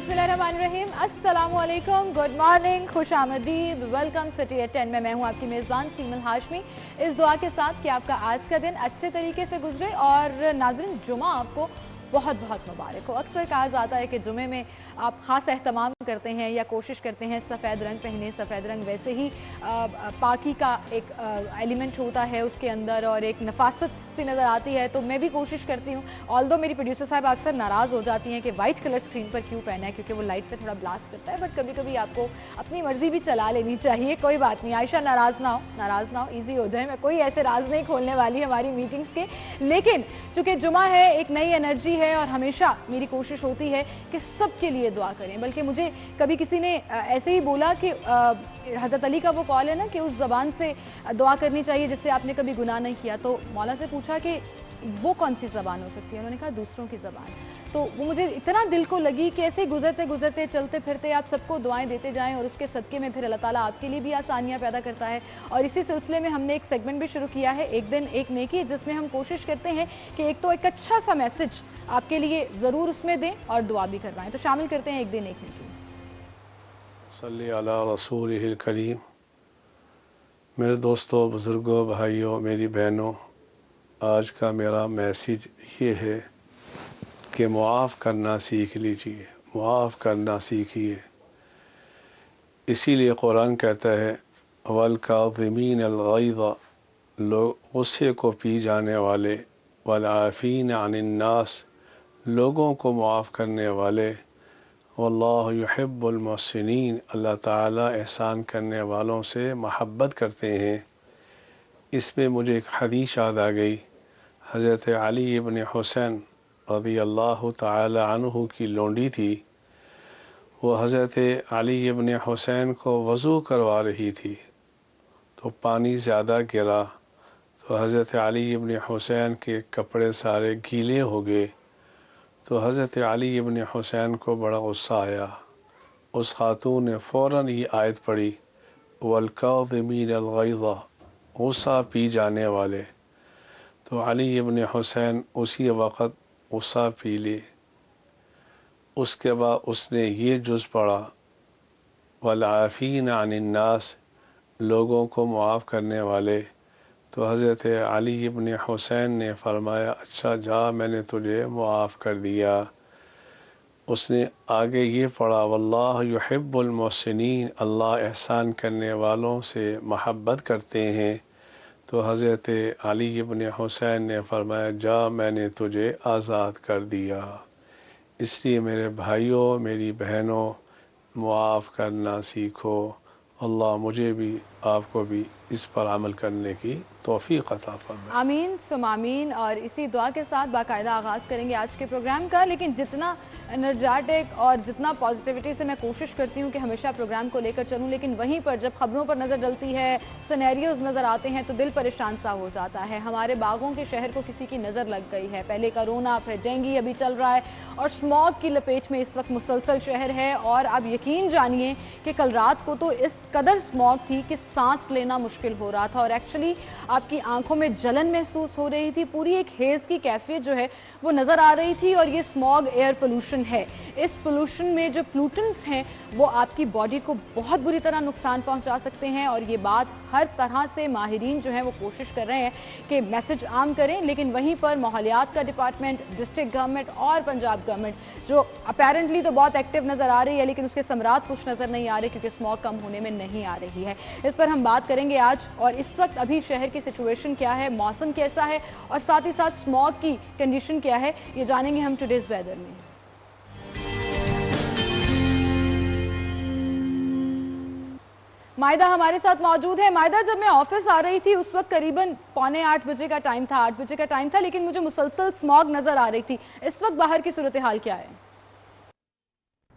बिस्मिल्लाहिर्रहमानिर्रहीम, अस्सलामुअलैकुम, good morning, खुश आमदीद, वेलकम सिटी एट 10 में। मैं हूँ आपकी मेज़बान सीमल हाशमी, इस दुआ के साथ कि आपका आज का दिन अच्छे तरीके से गुजरे। और नाज़रीन, जुमा आपको बहुत बहुत मुबारक हो। अक्सर कहा जाता है कि जुमे में आप ख़ास एहतमाम करते हैं या कोशिश करते हैं सफ़ेद रंग पहने। सफ़ेद रंग वैसे ही पाकी का एक एलिमेंट होता है उसके अंदर और एक नफासत सी नज़र आती है, तो मैं भी कोशिश करती हूँ। ऑल्दो मेरी प्रोड्यूसर साहब अक्सर नाराज़ हो जाती हैं कि वाइट कलर स्क्रीन पर क्यों पहना है, क्योंकि वो लाइट पे थोड़ा ब्लास्ट करता है। बट कभी कभी आपको अपनी मर्ज़ी भी चला लेनी चाहिए, कोई बात नहीं। आयशा नाराज़ ना हो, ईजी हो जाए। मैं कोई ऐसे राज नहीं खोलने वाली हमारी मीटिंग्स के, लेकिन चूँकि जुमा है, एक नई एनर्जी है और हमेशा मेरी कोशिश होती है कि सबके लिए दुआ करें। बल्कि मुझे कभी किसी ने ऐसे ही बोला कि हज़रत अली का वो कॉल है ना कि उस ज़बान से दुआ करनी चाहिए जिससे आपने कभी गुनाह नहीं किया। तो मौला से पूछा कि वो कौन सी ज़बान हो सकती है, उन्होंने कहा दूसरों की ज़बान। तो वो मुझे इतना दिल को लगी कि ऐसे गुजरते गुजरते चलते फिरते आप सबको दुआएं देते जाएं और उसके सदक़े में फिर अल्लाह ताला आपके लिए भी आसानियां पैदा करता है। और इसी सिलसिले में हमने एक सेगमेंट भी शुरू किया है, एक दिन एक नेकी, जिसमें हम कोशिश करते हैं कि एक तो एक अच्छा सा मैसेज आपके लिए ज़रूर उसमें दें और दुआ भी करवाएं। तो शामिल करते हैं एक दिन एक नेकी। सल्ली अला रसूलिहिल करीम। मेरे दोस्तों, बुज़ुर्गों, भाइयों, मेरी बहनों, आज का मेरा मैसेज ये है कि मुआफ़ करना सीख लीजिए, मुआफ़ करना सीखिए। इसीलिए कुरान कहता है वल काज़िमीन अल गैज़, लोग गुस्से को पी जाने वाले, वल आफ़ीन अनिन नास, लोगों को मुआफ़ करने वाले, वल्लाहु युहिब्बुल मुहसिनीन, अल्लाह ताला एहसान करने वालों से महब्बत करते हैं। इसमें मुझे एक हदीस याद आ गई। हज़रत अली इब्न हुसैन रज़ी अल्लाह ताला अन्हु की लोंडी थी। वो हज़रत अली इब्न हुसैन को वज़ू करवा रही थी, तो पानी ज़्यादा गिरा तो हज़रत अली इब्न हुसैन के कपड़े सारे गीले हो गए। तो हज़रत अली इब्न हुसैन को बड़ा गुस्सा आया। उस खातून ने फ़ौरन ये आयत पढ़ी वल काज़िमीन अल गैज़, गुस्सा पी जाने वाले। तो अली इब्न हुसैन उसी वक़्त गुस्सा पी ले। उसके बाद उसने ये जुज़ पढ़ा वल आफ़ीन अनिन नास, लोगों को मुआफ़ करने वाले। तो हज़रत अली इब्न हुसैन ने फरमाया अच्छा जा, मैंने तुझे मुआफ़ कर दिया। उसने आगे ये पढ़ा वल्लाहु युहिब्बुल मुहसिनीन, अल्लाह एहसान करने वालों से महब्बत करते हैं। तो हज़रत अली इब्न हुसैन ने फरमाया जा, मैंने तुझे आज़ाद कर दिया। इसलिए मेरे भाइयों, मेरी बहनों, मुआफ़ करना सीखो। अल्लाह मुझे भी आपको भी इस पर अमल करने की तौफ़ीक़ अता फरमाए। आमीन सुम आमीन। और इसी दुआ के साथ बाकायदा आगाज़ करेंगे आज के प्रोग्राम का। लेकिन जितना एनर्जेटिक और जितना पॉजिटिविटी से मैं कोशिश करती हूँ कि हमेशा प्रोग्राम को लेकर चलूँ, लेकिन वहीं पर जब ख़बरों पर नज़र डलती है, सिनेरियोज़ नज़र आते हैं, तो दिल परेशान सा हो जाता है। हमारे बागों के शहर को किसी की नज़र लग गई है। पहले कोरोना, फिर डेंगू अभी चल रहा है और स्मॉग की लपेट में इस वक्त मुसलसल शहर है। और अब यकीन जानिए कि कल रात को तो इस कदर स्मॉग थी कि सांस लेना मुश्किल हो रहा था और एक्चुअली आपकी आंखों में जलन महसूस हो रही थी। पूरी एक हेज़ की कैफियत जो है वो नज़र आ रही थी। और ये स्मॉग एयर पोल्यूशन है। इस पोल्यूशन में जो प्लूटेंट्स हैं वो आपकी बॉडी को बहुत बुरी तरह नुकसान पहुंचा सकते हैं। और ये बात हर तरह से माहिरीन जो हैं वो कोशिश कर रहे हैं कि मैसेज आम करें। लेकिन वहीं पर माहौलियात का डिपार्टमेंट, डिस्ट्रिक्ट गवर्नमेंट और पंजाब गवर्नमेंट जो अपेरेंटली तो बहुत एक्टिव नज़र आ रही है, लेकिन उसके समरात कुछ नज़र नहीं आ रहे क्योंकि स्मॉग कम होने में नहीं आ रही है। इस पर हम बात करेंगे आज। और इस वक्त अभी शहर की सिचुएशन क्या है, मौसम कैसा है और साथ ही साथ स्मॉग की कंडीशन क्या है, ये जानेंगे हम टुडेज़ वेदर में। मायदा हमारे साथ मौजूद है। मायदा, जब मैं ऑफिस आ रही थी उस वक्त करीबन 7:45 बजे का टाइम था, 8 बजे का टाइम था, लेकिन मुझे मुसलसल स्मॉग नज़र आ रही थी। इस वक्त बाहर की सूरत हाल क्या है?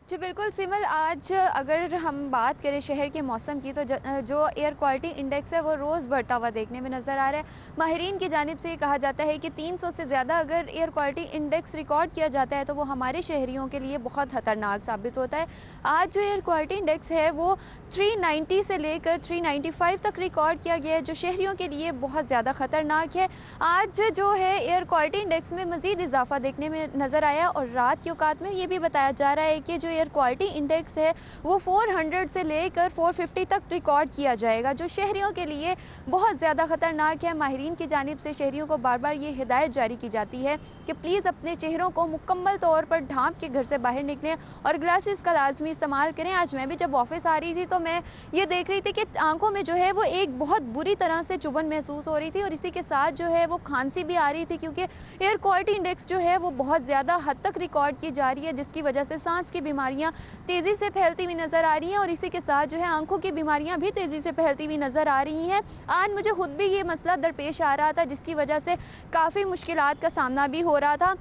जी बिल्कुल सिमल, आज अगर हम बात करें शहर के मौसम की तो जो एयर क्वालिटी इंडेक्स है वो रोज़ बढ़ता हुआ देखने में नज़र आ रहा है। माहिरीन की जानिब से कहा जाता है कि 300 से ज़्यादा अगर एयर क्वालिटी इंडेक्स रिकॉर्ड किया जाता है तो वो हमारे शहरियों के लिए बहुत ख़तरनाक साबित होता है। आज जो एयर क्वालिटी इंडेक्स है वो 390 से लेकर 395 तक रिकॉर्ड किया गया है, जो शहरियों के लिए बहुत ज़्यादा ख़तरनाक है। आज जो है एयर क्वालिटी इंडेक्स में मज़ीद इजाफा देखने में नज़र आया और रात के औकात में ये भी बताया जा रहा है कि जो जो एयर क्वालिटी इंडेक्स है वो 400 से लेकर 450 तक रिकॉर्ड किया जाएगा, जो शहरियों के लिए बहुत ज़्यादा ख़तरनाक है। माहिरीन की जानिब से शहरियों को बार बार ये हिदायत जारी की जाती है कि प्लीज़ अपने चेहरों को मुकम्मल तौर पर ढांप के घर से बाहर निकलें और ग्लासेस का लाजमी इस्तेमाल करें। आज मैं भी जब ऑफिस आ रही थी तो मैं ये देख रही थी कि आंखों में जो है वो एक बहुत बुरी तरह से चुभन महसूस हो रही थी और इसी के साथ जो है वो खांसी भी आ रही थी, क्योंकि एयर क्वालिटी इंडेक्स जो है वो बहुत ज़्यादा हद तक रिकॉर्ड की जा रही है, जिसकी वजह से सांस की बीमारियां तेज़ी से फैलती हुई नज़र आ रही हैं और इसी के साथ जो है आंखों की बीमारियां भी तेज़ी से फैलती हुई नज़र आ रही हैं। आज मुझे खुद भी ये मसला दरपेश आ रहा था, जिसकी वजह से काफ़ी मुश्किलात का सामना भी हो रहा था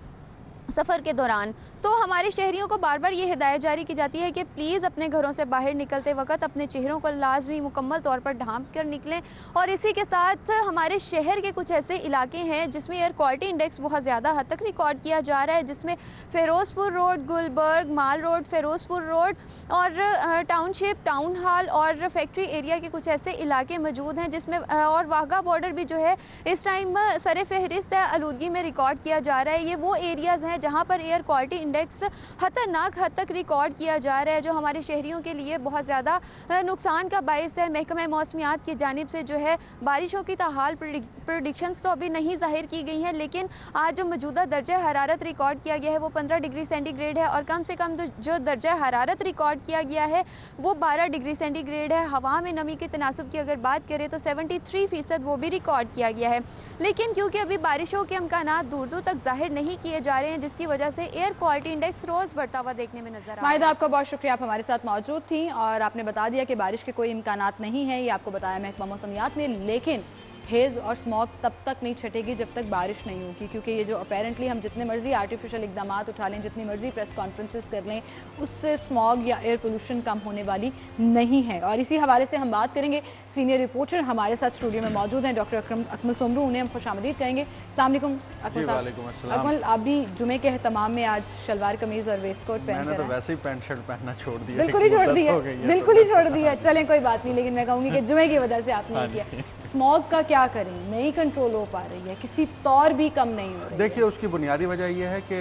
सफ़र के दौरान। तो हमारे शहरियों को बार बार ये हिदायत जारी की जाती है कि प्लीज़ अपने घरों से बाहर निकलते वक्त अपने चेहरों को लाजमी मुकम्मल तौर पर ढांप कर निकलें। और इसी के साथ हमारे शहर के कुछ ऐसे इलाके हैं जिसमें एयर क्वालिटी इंडेक्स बहुत ज़्यादा हद तक रिकॉर्ड किया जा रहा है, जिसमें फ़िरोज़पुर रोड, गुलबर्ग, माल रोड, फ़िरोज़पुर रोड और टाउनशिप, टाउन हॉल और फैक्ट्री एरिया के कुछ ऐसे इलाके मौजूद हैं जिसमें और वाघा बॉर्डर भी जो है इस टाइम सर फहरिस्त आलूदगी में रिकॉर्ड किया जा रहा है। ये वो एरियाज़ हैं जहाँ पर एयर क्वालिटी इंडेक्स खतरनाक हद तक रिकॉर्ड किया जा रहा है, जो हमारे शहरियों के लिए बहुत ज़्यादा नुकसान का बायस है। महकमा मौसमियात की जानिब से जो है बारिशों की ताहाल प्रेडिक्शंस तो अभी नहीं ज़ाहिर की गई हैं, लेकिन आज जो मौजूदा दर्जा हरारत रिकॉर्ड किया गया है वो 15 डिग्री सेंटीग्रेड है और कम से कम जो दर्जा हरारत रिकॉर्ड किया गया है वो 12 डिग्री सेंटीग्रेड है। हवा में नमी के तनासुब की अगर बात करें तो 73% वो भी रिकॉर्ड किया गया है। लेकिन क्योंकि अभी बारिशों के इम्कानात दूर दूर तक जाहिर नहीं किए जा रहे हैं, जिसकी वजह से एयर क्वालिटी इंडेक्स रोज़ बढ़ता हुआ देखने में नजर आ रहा है। माहिदा, आपका बहुत शुक्रिया, आप हमारे साथ मौजूद थी और आपने बता दिया कि बारिश के कोई इम्कानात नहीं है, ये आपको बताया महकमा मौसमियात ने। लेकिन हेज़ और स्मॉग तब तक नहीं छटेगी जब तक बारिश नहीं होगी, क्योंकि ये जो अपेरेंटली हम जितने मर्जी आर्टिफिशियल इकदाम उठा लें, जितनी मर्जी प्रेस कॉन्फ्रेंसेस कर लें, उससे स्मॉग या एयर पोल्यूशन कम होने वाली नहीं है। और इसी हवाले से हम बात करेंगे, सीनियर रिपोर्टर हमारे साथ स्टूडियो में मौजूद हैं डॉक्टर अकमल सोमरू, उन्हें हम खुशामदीद कहेंगे। अस्सलाम वालेकुम अकमल साहब। अकमल, आप भी जुमे के एहतमाम में आज शलवार कमीज़ और वेस्ट कोट पहन मैंने तो वैसे ही पैंट शर्ट पहनना छोड़ दिया, बिल्कुल ही छोड़ दिया, बिल्कुल ही छोड़ दिया। चलें कोई बात नहीं, लेकिन मैं कहूँगी कि जुमे की वजह से आपने किया। स्मॉग का क्या करें, नहीं कंट्रोल हो पा रही है, किसी तौर भी कम नहीं हो रही। देखिए, उसकी बुनियादी वजह यह है कि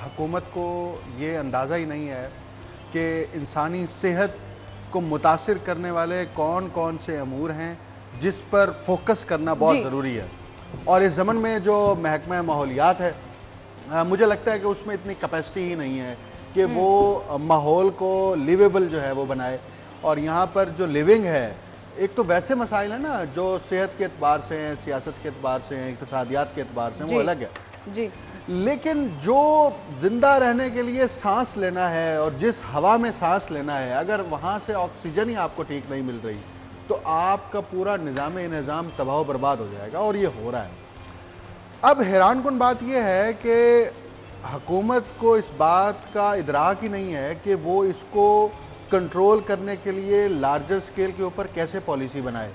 हुकूमत को ये अंदाज़ा ही नहीं है कि इंसानी सेहत को मुतासिर करने वाले कौन कौन से अमूर हैं जिस पर फोकस करना बहुत ज़रूरी है। और इस ज़मन में जो महकमा माहौलियात है, मुझे लगता है कि उसमें इतनी कैपेसिटी ही नहीं है कि वो माहौल को लिवेबल जो है वो बनाए। और यहाँ पर जो लिविंग है, एक तो वैसे मसाइल है ना जो सेहत के एतबार से हैं, सियासत के एतबार से हैं, इक़्तिसादियात के एतबार से हैं, वो अलग है जी। लेकिन जो ज़िंदा रहने के लिए सांस लेना है और जिस हवा में सांस लेना है, अगर वहाँ से ऑक्सीजन ही आपको ठीक नहीं मिल रही तो आपका पूरा निज़ाम तबाह बर्बाद हो जाएगा, और ये हो रहा है। अब हैरानकुन बात यह है कि हुकूमत को इस बात का इदराक ही नहीं है कि वो इसको कंट्रोल करने के लिए लार्जर स्केल के ऊपर कैसे पॉलिसी बनाए।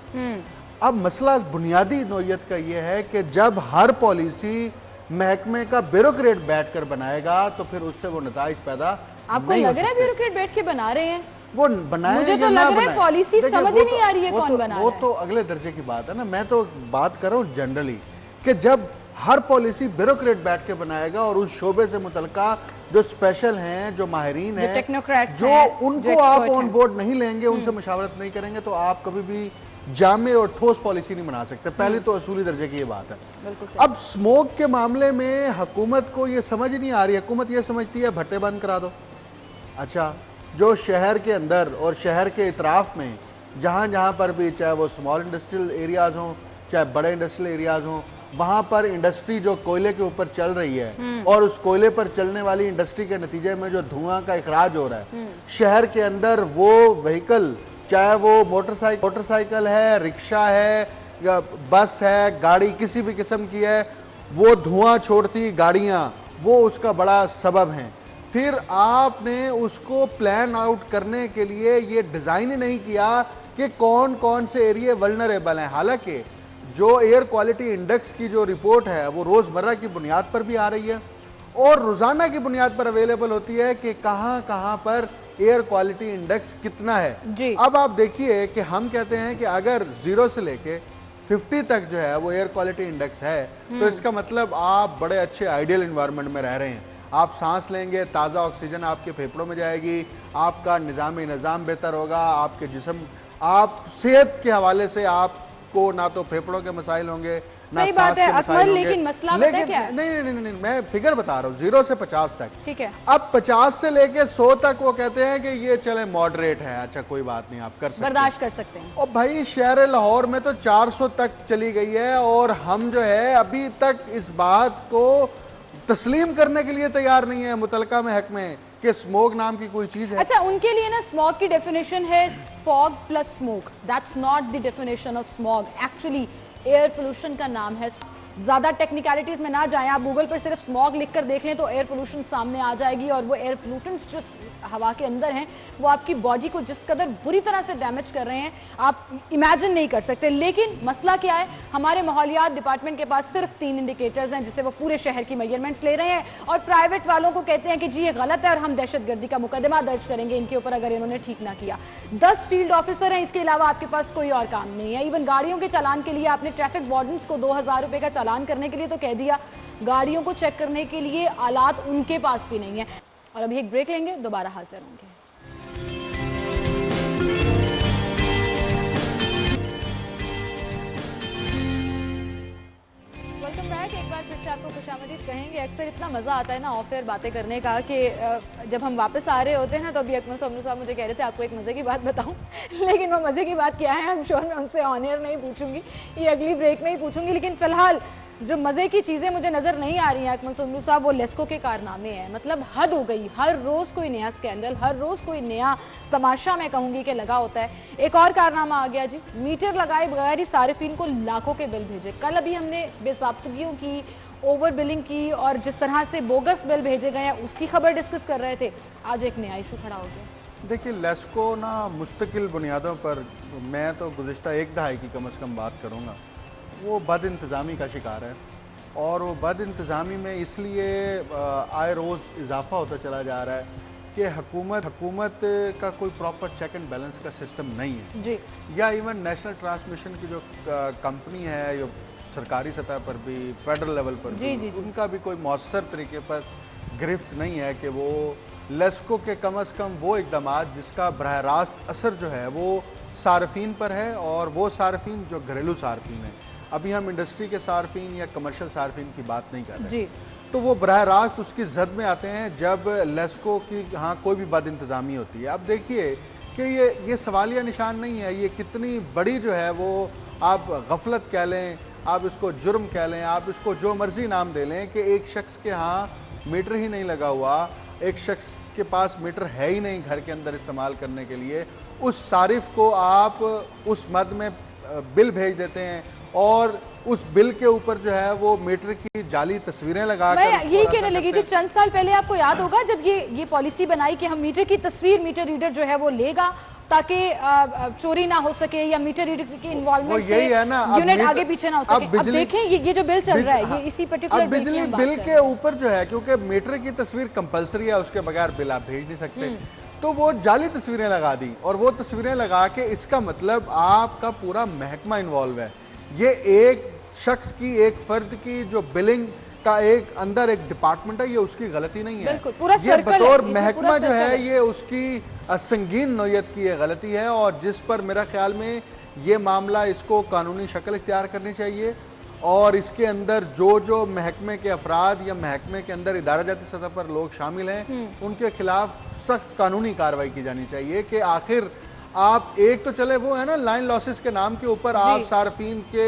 अब मसला बुनियादी नौयत का ये है कि जब हर पॉलिसी महकमे का ब्यूरोक्रेट बैठकर बनाएगा तो फिर उससे वो नताइज पैदा आपको लग रहा है ब्यूरोक्रेट बैठ के बना रहे हैं? वो बनाए मुझे तो लग रहा है पॉलिसी समझ ही नहीं आ रही है कौन बना रहा है। वो तो अगले दर्जे की बात है ना, मैं तो बात कर रहा हूँ जनरली कि जब हर पॉलिसी ब्यूरोक्रेट बैठ के बनाएगा और उस शोबे से मुतल्लिका जो स्पेशल हैं, जो माहिरीन हैं, टेक्नोक्रेट्स जो उनको आप ऑन बोर्ड नहीं लेंगे, उनसे मशावरत नहीं करेंगे, तो आप कभी भी जामे और ठोस पॉलिसी नहीं बना सकते। पहले तो असूली दर्जे की ये बात है। अब स्मोक के मामले में हुकूमत को ये समझ नहीं आ रही। हुकूमत ये समझती है भट्टे बंद करा दो। अच्छा, जो शहर के अंदर और शहर के इतराफ में जहाँ जहाँ पर भी, चाहे वो स्मॉल इंडस्ट्रियल एरियाज़ हों चाहे बड़े इंडस्ट्रियल एरियाज़ हों, वहाँ पर इंडस्ट्री जो कोयले के ऊपर चल रही है और उस कोयले पर चलने वाली इंडस्ट्री के नतीजे में जो धुआं का इखराज हो रहा है शहर के अंदर, वो व्हीकल, चाहे वो मोटरसाइकिल है, रिक्शा है या बस है, गाड़ी किसी भी किस्म की है, वो धुआं छोड़ती गाड़ियाँ वो उसका बड़ा सबब हैं। फिर आपने उसको प्लान आउट करने के लिए ये डिज़ाइन ही नहीं किया कि कौन कौन से एरिया वल्नरेबल हैं। हालांकि जो एयर क्वालिटी इंडेक्स की जो रिपोर्ट है वो रोज़मर्रा की बुनियाद पर भी आ रही है और रोज़ाना की बुनियाद पर अवेलेबल होती है कि कहाँ कहाँ पर एयर क्वालिटी इंडेक्स कितना है। अब आप देखिए कि हम कहते हैं कि अगर 0 से लेके 50 तक जो है वो एयर क्वालिटी इंडेक्स है तो इसका मतलब आप बड़े अच्छे आइडियल इन्वायरमेंट में रह रहे हैं। आप सांस लेंगे, ताज़ा ऑक्सीजन आपके फेफड़ों में जाएगी, आपका निज़ाम बेहतर होगा, आपके जिस्म, आप सेहत के हवाले से आपको ना तो फेफड़ों के मसाइल होंगे ना सही सांस बात है के मसाइल अकमल, होंगे। लेकिन मसला पता है क्या है? नहीं, मैं फिगर बता रहा हूँ 0 से 50 तक। ठीक है, अब 50 से लेके 100 तक वो कहते हैं कि ये चले मॉडरेट है, अच्छा कोई बात नहीं, आप कर सकते हैं, बर्दाश्त कर सकते हैं। और भाई शहर लाहौर में तो 400 तक चली गई है और हम जो है अभी तक इस बात को तस्लीम करने के लिए तैयार नहीं है मुतलका महकमे कि स्मोक नाम की कोई चीज है। अच्छा, उनके लिए ना स्मॉग की डेफिनेशन है fog plus smoke, that's not the definition of smog. Actually air pollution का नाम है। ज़्यादा टेक्निकलिटीज़ में ना जाएं, आप गूगल पर सिर्फ स्मॉग लिखकर देख लें तो एयर पोल्यूशन सामने आ जाएगी, और वो एयर पोल्यूटेंट्स जो हवा के अंदर हैं वो आपकी बॉडी को जिस कदर बुरी तरह से डैमेज कर रहे हैं आप इमेजिन नहीं कर सकते। लेकिन मसला क्या है, हमारे माहौलियात डिपार्टमेंट के पास सिर्फ 3 इंडिकेटर्स हैं जिससे वो पूरे शहर की मेजरमेंट्स ले रहे हैं, और प्राइवेट वालों को कहते हैं कि जी ये गलत है और हम दहशतगर्दी का मुकदमा दर्ज करेंगे इनके ऊपर अगर इन्होंने ठीक ना किया। 10 फील्ड ऑफिसर हैं, इसके अलावा आपके पास कोई और काम नहीं है। इवन गाड़ियों के चालान के लिए आपने ट्रैफिक वार्डन्स को 2000 रुपए का चालान करने के लिए तो कह दिया, गाड़ियों को चेक करने के लिए आलात उनके पास भी नहीं है। और अभी एक ब्रेक लेंगे, दोबारा हाजिर होंगे। Welcome back. एक बार फिर से आपको खुशामदीद कहेंगे। अक्सर इतना मज़ा आता है ना ऑफ एयर बातें करने का कि जब हम वापस आ रहे होते हैं ना तो अभी अकमल सोमनी साहब मुझे कह रहे थे आपको एक मज़े की बात बताऊं लेकिन वो मज़े की बात क्या है हम श्योर मैं उनसे ऑन एयर नहीं पूछूंगी, ये अगली ब्रेक में ही पूछूंगी। लेकिन फ़िलहाल जो मज़े की चीज़ें मुझे नज़र नहीं आ रही हैं अकमल सोमनी साहब, वो लेस्को के कारनामे हैं। मतलब हद हो गई, हर रोज़ कोई नया स्कैंडल, हर रोज़ कोई नया तमाशा मैं कहूँगी कि लगा होता है। एक और कारनामा आ गया जी, मीटर लगाए बगैर ही सारिफिन को लाखों के बिल भेजे। कल अभी हमने बेज़ाब्तगियों की, ओवर बिलिंग की और जिस तरह से बोगस बिल भेजे गए हैं उसकी खबर डिस्कस कर रहे थे। आज एक नया इशू खड़ा हो गया। देखिए लेस्को ना मुस्तकिल बुनियादों पर, मैं तो गुज़िश्ता एक दहाई की कम से कम बात करूँगा, वो बद इंतज़ामी का शिकार है। और वो बद इंतज़ामी में इसलिए आए रोज़ इजाफा होता चला जा रहा है कि हुकूमत का कोई प्रॉपर चेक एंड बैलेंस का सिस्टम नहीं है जी। या इवन नेशनल ट्रांसमिशन की जो कंपनी है, जो सरकारी सतह पर भी, फेडरल लेवल पर जी, भी, जी, जी। उनका भी कोई मौसर तरीके पर गिरफ्त नहीं है कि वो लेस्को के कम अज़ कम वो इकदामात जिसका बरह रास्त असर जो है वो सार्फिन पर है, और वो सार्फिन जो घरेलू सार्फिन है, अभी हम इंडस्ट्री के सार्फिन या कमर्शियल सार्फिन की बात नहीं कर रहे जी। तो वो बरह रास्त उसकी जद में आते हैं जब लेस्को की हाँ कोई भी बद इंतज़ामी होती है। अब देखिए कि ये सवालिया निशान नहीं है, ये कितनी बड़ी जो है वो आप गफलत कह लें, आप इसको जुर्म कह लें, आप इसको जो मर्जी नाम दे लें कि एक शख्स के यहाँ मीटर ही नहीं लगा हुआ, एक शख्स के पास मीटर है ही नहीं घर के अंदर इस्तेमाल करने के लिए, उस सारिफ को आप उस मद में बिल भेज देते हैं और उस बिल के ऊपर जो है वो मीटर की जाली तस्वीरें लगा कर मैं यही कहने लगी थी, चंद साल पहले आपको याद होगा जब ये पॉलिसी बनाई कि हम मीटर की तस्वीर मीटर रीडर जो है वो लेगा ताकि चोरी ना हो सके या मीटर रीडर की इन्वॉल्वमेंट से यूनिट आगे पीछे ना हो सके। अब देखें ये जो बिल चल रहा है ये इसी पर्टिकुलर बिजली बिल के ऊपर जो है, क्योंकि मीटर की तस्वीर कंपलसरी है, उसके बगैर बिल आप भेज नहीं सकते, तो वो जाली तस्वीरें लगा दी। और वो तस्वीरें लगा के इसका मतलब आपका पूरा महकमा इन्वॉल्व है। ये एक शख्स की, एक फर्द की जो बिलिंग का एक अंदर एक डिपार्टमेंट है, ये उसकी गलती नहीं है, पूरा ये बतौर महकमा जो है ये उसकी संगीन नौयत की ये गलती है, और जिस पर मेरा ख्याल में ये मामला इसको कानूनी शक्ल इख्तियार करनी चाहिए, और इसके अंदर जो महकमे के अफराद या महकमे के अंदर इदारा जाती सतह पर लोग शामिल हैं उनके खिलाफ सख्त कानूनी कार्रवाई की जानी चाहिए। कि आखिर आप एक तो चले वो है ना लाइन लॉसेस के नाम के ऊपर आप सार्फिन के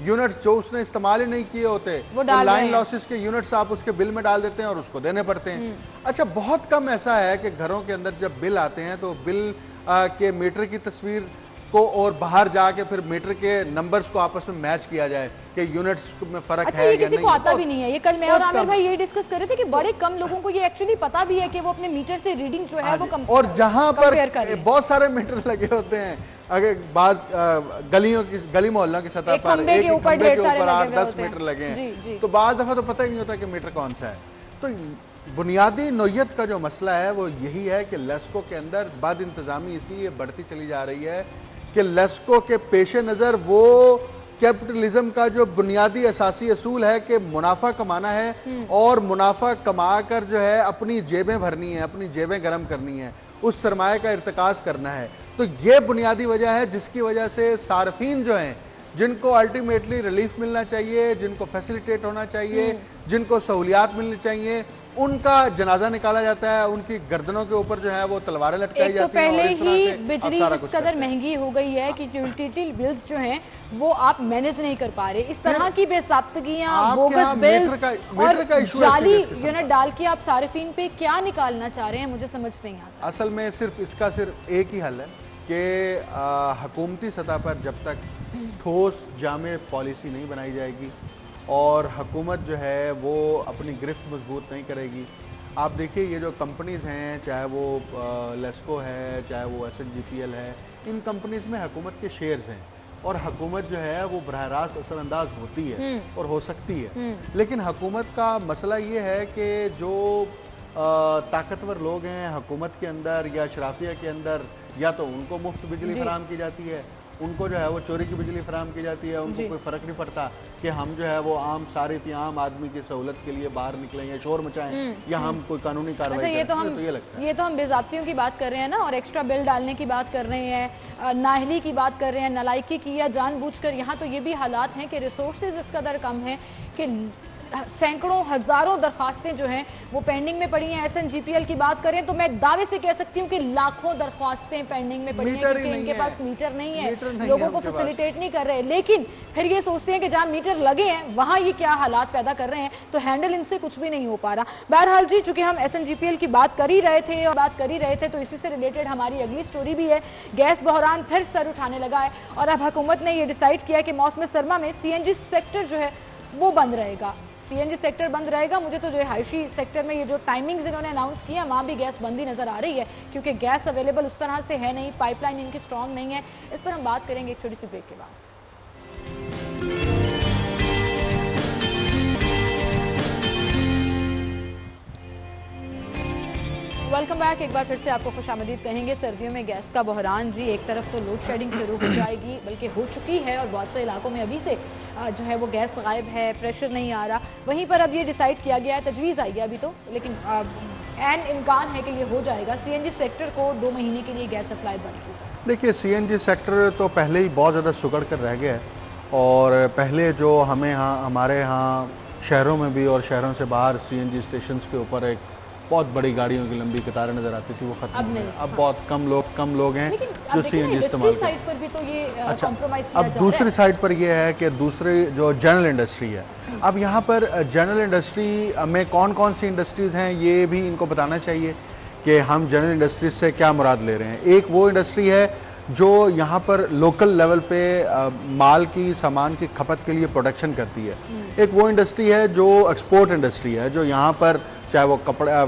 यूनिट्स जो उसने इस्तेमाल ही नहीं किए होते, तो लाइन लॉसेस के यूनिट्स आप उसके बिल में डाल देते हैं और उसको देने पड़ते हैं। अच्छा, बहुत कम ऐसा है कि घरों के अंदर जब बिल आते हैं तो बिल के मीटर की तस्वीर को और बाहर जाके फिर मीटर के नंबर्स को आपस में मैच किया जाए कि यूनिट्स में फर्क है ये किसी को आता भी नहीं है। ये कल मैं और आमिर भाई ये डिस्कस कर रहे थे कि बड़े कम लोगों को ये एक्चुअली पता भी है कि वो अपने मीटर से रीडिंग जो है वो और जहां पर बहुत सारे मीटर लगे होते हैं, अगर बाज गली मोहल्लों की सतह पर एक खंबे के ऊपर 8-10 मीटर लगे हैं, तो बाज़ दफा तो पता ही नहीं होता कि मीटर कौन सा है। तो बुनियादी नौयत का जो मसला है वो यही है कि लेस्को के अंदर बद इंतज़ामी इसलिए बढ़ती चली जा रही है कि लेस्को के पेश नज़र वो कैपिटलिज्म का जो बुनियादी असासी असूल है कि मुनाफा कमाना है और मुनाफा कमा कर जो है अपनी जेबें भरनी है, अपनी जेबें गर्म करनी है, उस सरमाए का इर्तिकाज करना है। तो ये बुनियादी वजह है जिसकी वजह से सार्फिन जो हैं, जिनको अल्टीमेटली रिलीफ मिलना चाहिए, जिनको फैसिलिटेट होना चाहिए, जिनको सहूलियात मिलनी चाहिए, उनका जनाजा निकाला जाता है, उनकी गर्दनों के ऊपर जो है वो तलवारें लटकाई तो जाती हैं। पहले और इस तरह ही से बिजली इस कदर महंगी हो गई है कि यूटिलिटी बिल्स जो हैं वो आप मैनेज नहीं कर पा रहे। इस तरह की बेज़ाब्तगियां, बोगस बिल्स और जाली यूनिट डाल के आप सारिफीन पे क्या निकालना चाह रहे हैं, मुझे समझ नहीं आता। असल में इसका सिर्फ एक ही हल है कि हुकूमती सतह पर जब तक ठोस जामे पॉलिसी नहीं बनाई जाएगी और हुकूमत जो है वो अपनी गिरफ्त मजबूत नहीं करेगी। आप देखिए ये जो कंपनीज़ हैं, चाहे वो लेस्को है, चाहे वो SNGPL है, इन कंपनीज़ में हुकूमत के शेयर्स हैं और हुकूमत जो है वो बरह रास्त असरअंदाज होती है और हो सकती है। लेकिन हुकूमत का मसला ये है कि जो ताकतवर लोग हैं हुकूमत के अंदर या शराफिया के अंदर, या तो उनको मुफ्त बिजली फराहम की जाती है, उनको जो है वो चोरी की बिजली फराहम की जाती है, उनको कोई फ़र्क नहीं पड़ता कि हम जो है वो आम सारिफ या आम आदमी की सहूलत के लिए बाहर निकलें या शोर मचाएं या हम कोई कानूनी कार्रवाई करें। ये तो हम बेज़ाब्तियों की बात कर रहे हैं ना, और एक्स्ट्रा बिल डालने की बात कर रहे हैं, नाहली की बात कर रहे हैं, नालायकी की या जानबूझकर। यहाँ तो ये भी हालात हैं कि रिसोर्सेज इस कदर कम हैं कि सैकड़ों हजारों दरख्वास्तें जो हैं वो पेंडिंग में पड़ी हैं। SNGPL की बात करें तो मैं दावे से कह सकती हूँ कि लाखों दरख्वास्तें पेंडिंग में पड़ी हैं क्योंकि इनके पास मीटर नहीं है, लोगों को फैसिलिटेट नहीं कर रहे। लेकिन फिर ये सोचते हैं कि जहाँ मीटर लगे हैं वहाँ ये क्या हालात पैदा कर रहे हैं, तो हैंडल इनसे कुछ भी नहीं हो पा रहा। बहरहाल जी, चूंकि हम SNGPL की बात कर ही रहे थे तो इसी से रिलेटेड हमारी अगली स्टोरी भी है। गैस बहरान फिर सर उठाने लगा है और अब हुकूमत ने ये डिसाइड किया कि मौसम सरमा में CNG सेक्टर जो है वो बंद रहेगा। CNG सेक्टर बंद रहेगा। मुझे तो जो है हाइशी सेक्टर में ये जो टाइमिंग्स इन्होंने अनाउंस किया वहाँ भी गैस बंदी नज़र आ रही है क्योंकि गैस अवेलेबल उस तरह से है नहीं, पाइपलाइन इनकी स्ट्रॉन्ग नहीं है। इस पर हम बात करेंगे एक छोटी सी ब्रेक के बाद। Welcome back. एक बार फिर से आपको खुशामदीद कहेंगे। सर्दियों में गैस का बहरान जी, एक तरफ तो लोड शेडिंग शुरू हो जाएगी, बल्कि हो चुकी है और बहुत से इलाकों में अभी से जो है वो गैस गायब है, प्रेशर नहीं आ रहा। वहीं पर अब ये डिसाइड किया गया है, तजवीज़ आई है अभी तो, लेकिन एन इम्कान है कि ये हो जाएगा, CNG सेक्टर को 2 महीने के लिए गैस सप्लाई बंद होगी। देखिए CNG सेक्टर तो पहले ही बहुत ज़्यादा सुगड़ कर रह गया है और पहले जो हमारे यहाँ शहरों में भी और शहरों से बाहर CNG स्टेशन के ऊपर एक बहुत बड़ी गाड़ियों की लंबी कतारें नजर आती थी, वो खत्म हो गया। अब बहुत कम लोग हैं जो CNG इस्तेमाल करते हैं। पर भी तो ये कॉम्प्रोमाइज अब दूसरी साइड पर ये है कि दूसरी जो जनरल इंडस्ट्री है, अब यहाँ पर जनरल इंडस्ट्री में कौन कौन सी इंडस्ट्रीज़ हैं ये भी इनको बताना चाहिए कि हम जनरल इंडस्ट्रीज से क्या मुराद ले रहे हैं। एक वो इंडस्ट्री है जो यहाँ पर लोकल लेवल पे माल की सामान की खपत के लिए प्रोडक्शन करती है। एक वो इंडस्ट्री है जो एक्सपोर्ट इंडस्ट्री है, जो यहाँ पर चाहे वो कपड़ा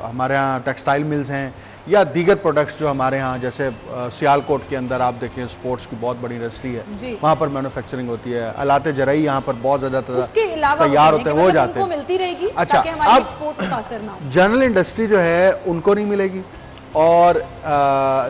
हमारे यहाँ टेक्सटाइल मिल्स हैं या दीगर प्रोडक्ट्स जो हमारे यहाँ, जैसे सियालकोट के अंदर आप देखें स्पोर्ट्स की बहुत बड़ी इंडस्ट्री है, वहाँ पर मैन्युफैक्चरिंग होती है। अलाते जराई यहाँ पर बहुत ज़्यादा तैयार होते हैं, वो जाते हैं। मिलती रहेगी। अच्छा, अब जनरल इंडस्ट्री जो है उनको नहीं मिलेगी और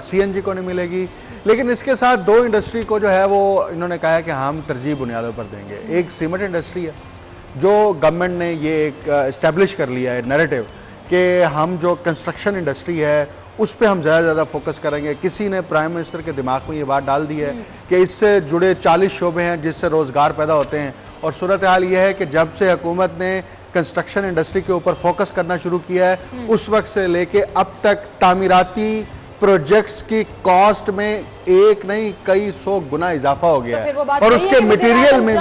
CNG को नहीं मिलेगी, लेकिन इसके साथ 2 इंडस्ट्री को जो है वो इन्होंने कहा है कि हम तरजीह बुनियादों पर देंगे। एक सीमेंट इंडस्ट्री है जो गवर्नमेंट ने ये एक इस्टेब्लिश कर लिया है नैरेटिव कि हम जो कंस्ट्रक्शन इंडस्ट्री है उस पर हम ज़्यादा फोकस करेंगे। किसी ने प्राइम मिनिस्टर के दिमाग में ये बात डाल दी है कि इससे जुड़े 40 शोबे हैं जिससे रोज़गार पैदा होते हैं, और सूरत हाल ये है कि जब से हुकूमत ने कंस्ट्रक्शन इंडस्ट्री के ऊपर फोकस करना शुरू किया है उस वक्त से लेके अब तक तामीराती प्रोजेक्ट्स की कॉस्ट में एक नहीं कई 100 गुना इजाफा हो गया है और उसके मटेरियल में,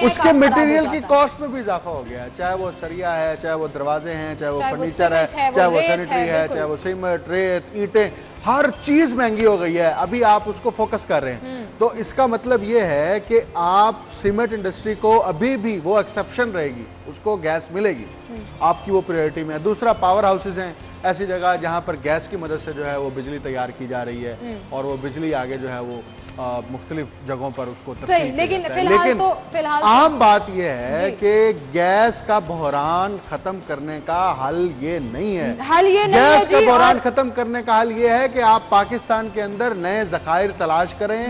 उसके मटेरियल की कॉस्ट में भी इजाफा हो गया है। चाहे वो सरिया है, चाहे वो दरवाजे हैं, चाहे वो फर्नीचर है, चाहे वो सैनिटरी है, चाहे वो सीमेंट, रेत, ईंटें, हर चीज महंगी हो गई है। अभी आप उसको फोकस कर रहे हैं, तो इसका मतलब ये है कि आप सीमेंट इंडस्ट्री को अभी भी वो एक्सेप्शन रहेगी, उसको गैस मिलेगी, आपकी वो प्रायोरिटी में है। दूसरा, पावर हाउसेज हैं, ऐसी जगह जहां पर गैस की मदद से जो है वो बिजली तैयार की जा रही है और वो बिजली आगे जो है वो मुख्तलिफ जगहों पर उसको सही, लेकिन फिलहाल आम बात यह है कि गैस का बहरान खत्म करने का हल ये नहीं है। गैस का बहरान खत्म करने का हल ये है कि आप पाकिस्तान के अंदर नए जखायर तलाश करें।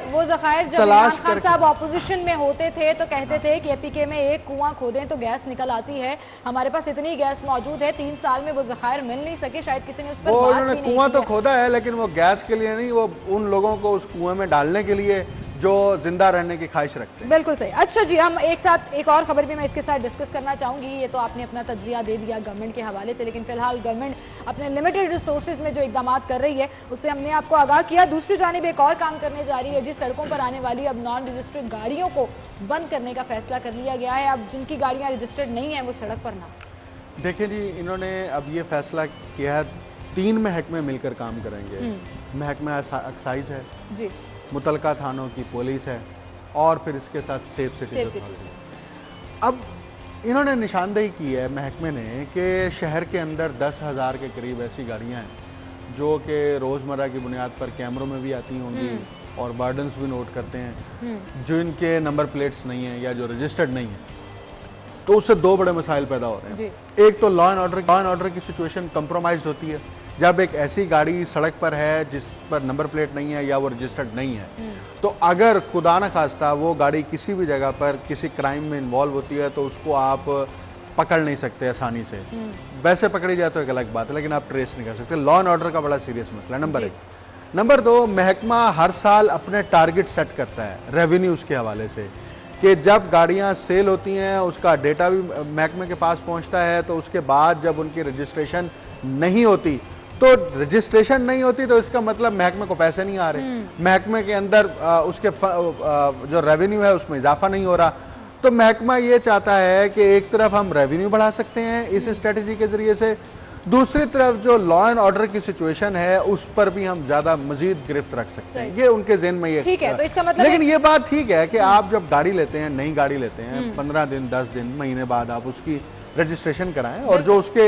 वो जखायर जब इमरान खान साहब ऑपोजिशन में होते थे तो कहते थे कि एपीके में एक कुआं खोदें तो गैस निकल आती है, हमारे पास इतनी गैस मौजूद है, 3 साल में वो जखायर मिल नहीं सके, शायद किसी ने उस पर बात उन्होंने कुआं तो खोदा है लेकिन वो गैस के लिए नहीं, वो उन लोगों को उस कुएं में डालने के लिए जो जिंदा रहने की ख्वाहिश रखते हैं। बिल्कुल सही। अच्छा जी, हम एक साथ एक और खबर भी मैं इसके साथ डिस्कस करना चाहूंगी। ये तो आपने अपना तज्जिया दे दिया गवर्नमेंट के हवाले से, लेकिन फिलहाल गवर्नमेंट अपने लिमिटेड रिसोर्सेज में जो इकदाम कर रही है उससे हमने आपको आगाह किया। दूसरी जानिब एक और काम करने जा रही है जी, सड़कों पर आने वाली अब नॉन रजिस्टर्ड गाड़ियों को बंद करने का फैसला कर लिया गया है। अब जिनकी गाड़ियाँ रजिस्टर्ड नहीं है वो सड़क पर ना। देखिए जी, इन्होंने अब ये फैसला किया है, 3 महकमे मिलकर काम करेंगे। महकमा एक्साइज है जी, मुतलका थानों की पुलिस है और फिर इसके साथ सेफ सिटी अथॉरिटी। अब इन्होंने निशानदेही की है महकमे ने कि शहर के अंदर 10,000 के करीब ऐसी गाड़ियां हैं जो कि रोज़मर्रा की बुनियाद पर कैमरों में भी आती होंगी और वार्डन्स भी नोट करते हैं, जो इनके नंबर प्लेट्स नहीं हैं या जो रजिस्टर्ड नहीं है। तो उससे 2 बड़े मसाइल पैदा हो रहे हैं। एक तो लॉ एंड ऑर्डर की सिचुएशन कंप्रोमाइज होती है जब एक ऐसी गाड़ी सड़क पर है जिस पर नंबर प्लेट नहीं है या वो रजिस्टर्ड नहीं है, तो अगर खुदा न खास्ता वो गाड़ी किसी भी जगह पर किसी क्राइम में इन्वॉल्व होती है तो उसको आप पकड़ नहीं सकते आसानी से। वैसे पकड़ी जाए तो एक अलग बात है, लेकिन आप ट्रेस नहीं कर सकते। लॉ एंड ऑर्डर का बड़ा सीरियस मसला है, नंबर 1। नंबर 2, महकमा हर साल अपने टारगेट सेट करता है रेवेन्यूज़ के हवाले से कि जब गाड़ियां सेल होती हैं उसका डेटा भी महकमे के पास पहुंचता है, तो उसके बाद जब उनकी रजिस्ट्रेशन नहीं होती तो इसका मतलब महकमे को पैसे नहीं आ रहे, महकमे के अंदर उसके जो रेवेन्यू है उसमें इजाफा नहीं हो रहा। तो महकमा ये चाहता है कि एक तरफ हम रेवेन्यू बढ़ा सकते हैं इस स्ट्रेटजी के जरिए से, दूसरी तरफ जो लॉ एंड ऑर्डर की सिचुएशन है उस पर भी हम ज्यादा मजीद गिरफ्त रख सकते हैं। ये उनके ज़हन में ये ठीक है। तो इसका मतलब लेकिन ये बात ठीक है कि आप जब गाड़ी लेते हैं, नई गाड़ी लेते हैं, 15 दिन 10 दिन महीने बाद आप उसकी रजिस्ट्रेशन कराएं और जो उसके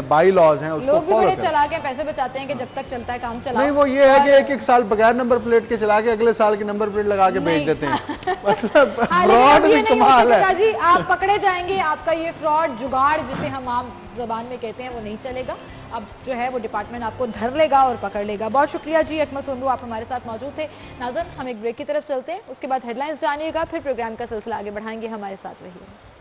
बाई लॉज हैं उसको फॉलो करें। चला के पैसे बचाते हैं कि जब तक चलता है काम चलाओ। नहीं, वो ये है कि एक साल बगैर नंबर प्लेट के चला के अगले साल की नंबर प्लेट लगा के बेच देते हैं। मतलब फ्रॉड भी कमाल है जी। आप पकड़े जाएंगे, आपका ये फ्रॉड जुगाड़ जिसे हम आम ज़बान में कहते हैं वो नहीं चलेगा। अब जो है वो डिपार्टमेंट आपको धर लेगा और पकड़ लेगा। बहुत शुक्रिया जी अकमल सोनू, आप हमारे साथ मौजूद थे। नाज़रीन, हम एक ब्रेक की तरफ चलते हैं, उसके बाद हेडलाइंस जानिएगा, फिर प्रोग्राम का सिलसिला आगे बढ़ाएंगे। हमारे साथ रहिए।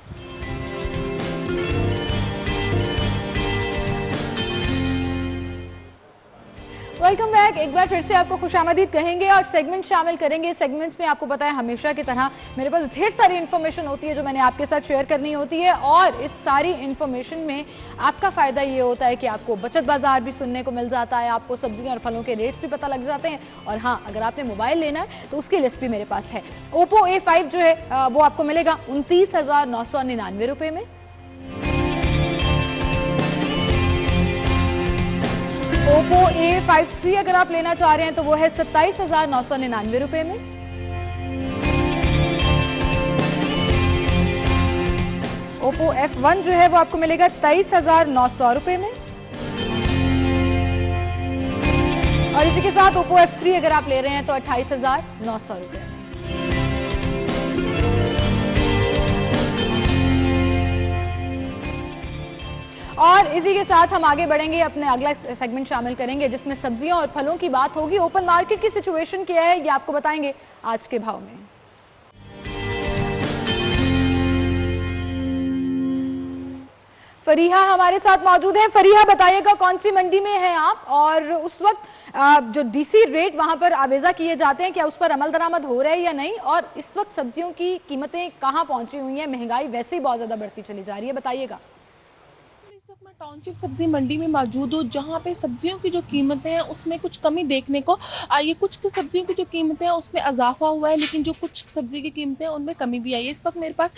Welcome back. एक बार फिर से आपको खुशामदीद कहेंगे और सेगमेंट शामिल करेंगे। सेगमेंट्स में आपको पता है हमेशा की तरह मेरे पास ढेर सारी इन्फॉर्मेशन होती है जो मैंने आपके साथ शेयर करनी होती है, और इस सारी इन्फॉर्मेशन में आपका फ़ायदा ये होता है कि आपको बचत बाजार भी सुनने को मिल जाता है, आपको सब्जियों और फलों के रेट्स भी पता लग जाते हैं, और हाँ, अगर आपने मोबाइल लेना है तो उसकी लिस्ट भी मेरे पास है। ओप्पो A5 जो है वो आपको मिलेगा 29,999 रुपये में। ओप्पो A5 III अगर आप लेना चाह रहे हैं तो वो है 27,999 रुपये में। ओप्पो F1 जो है वो आपको मिलेगा 23,900 रुपये में, और इसी के साथ ओप्पो F3 अगर आप ले रहे हैं तो 28,900 रुपये में। और इसी के साथ हम आगे बढ़ेंगे, अपने अगला सेगमेंट शामिल करेंगे जिसमें सब्जियों और फलों की बात होगी। ओपन मार्केट की सिचुएशन क्या है ये आपको बताएंगे आज के भाव में। फरीहा हमारे साथ मौजूद है। फरीहा, बताइएगा कौन सी मंडी में हैं आप, और उस वक्त जो डीसी रेट वहां पर आवेजा किए जाते हैं क्या उस पर अमल दरामद हो रहा है या नहीं, और इस वक्त सब्जियों की कीमतें कहां पहुंची हुई हैं? महंगाई वैसे ही बहुत ज्यादा बढ़ती चली जा रही है, बताइएगा। इस वक्त मैं टाउनशिप सब्जी मंडी में मौजूद हूँ, जहाँ पे सब्जियों की जो कीमतें हैं उसमें कुछ कमी देखने को आई है। कुछ सब्जियों की जो कीमतें हैं उसमें इजाफा हुआ है, लेकिन जो कुछ सब्जी की कीमतें हैं उनमें कमी भी आई है। इस वक्त मेरे पास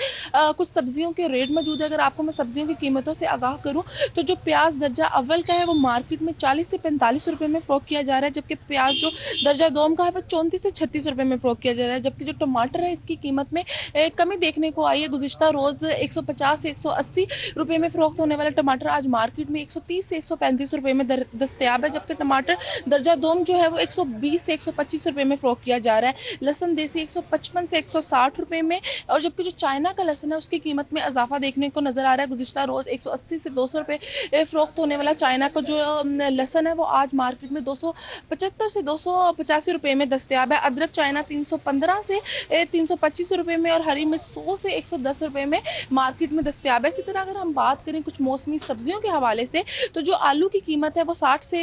कुछ सब्जियों के रेट मौजूद है। अगर आपको मैं सब्जियों की कीमतों से आगाह करूँ तो जो प्याज दर्जा अव्वल का है वो मार्केट में 40 से 45 रुपये में फ़रोख्त किया जा रहा है, जबकि प्याज जो दर्जा दोम का है वो 34 से 36 रुपये में फ़रोख्त किया जा रहा है। जबकि जो टमाटर है इसकी कीमत में कमी देखने को आई है। गुज़िश्ता रोज़ 150 से 180 रुपये में फ़रोख्त होने वाला टमाटर टमाटर आज मार्केट में 130 से 135 रुपए में दस्तयाब है, जबकि टमाटर दर्जा दोम जो है वो 120 से 125 रुपए में फ़रोख्त किया जा रहा है। लहसुन देसी 155 से 160 रुपए में, और जबकि जो चाइना का लहसुन है उसकी कीमत में इजाफा देखने को नज़र आ रहा है। गुज़िश्ता रोज़ 180 से 200 रुपए फ़रोख्त होने वाला चाइना का जो लहसुन है वो आज मार्केट में 275 से 285 रुपए में दस्तयाब है। अदरक चाइना 315 से 325 रुपए में, और हरी मिर्च 100 से 110 रुपए में मार्केट में दस्तयाब है। इसी तरह अगर हम बात करें कुछ मौसमी सब्जियों के हवाले से, तो जो आलू की कीमत है वो 60 से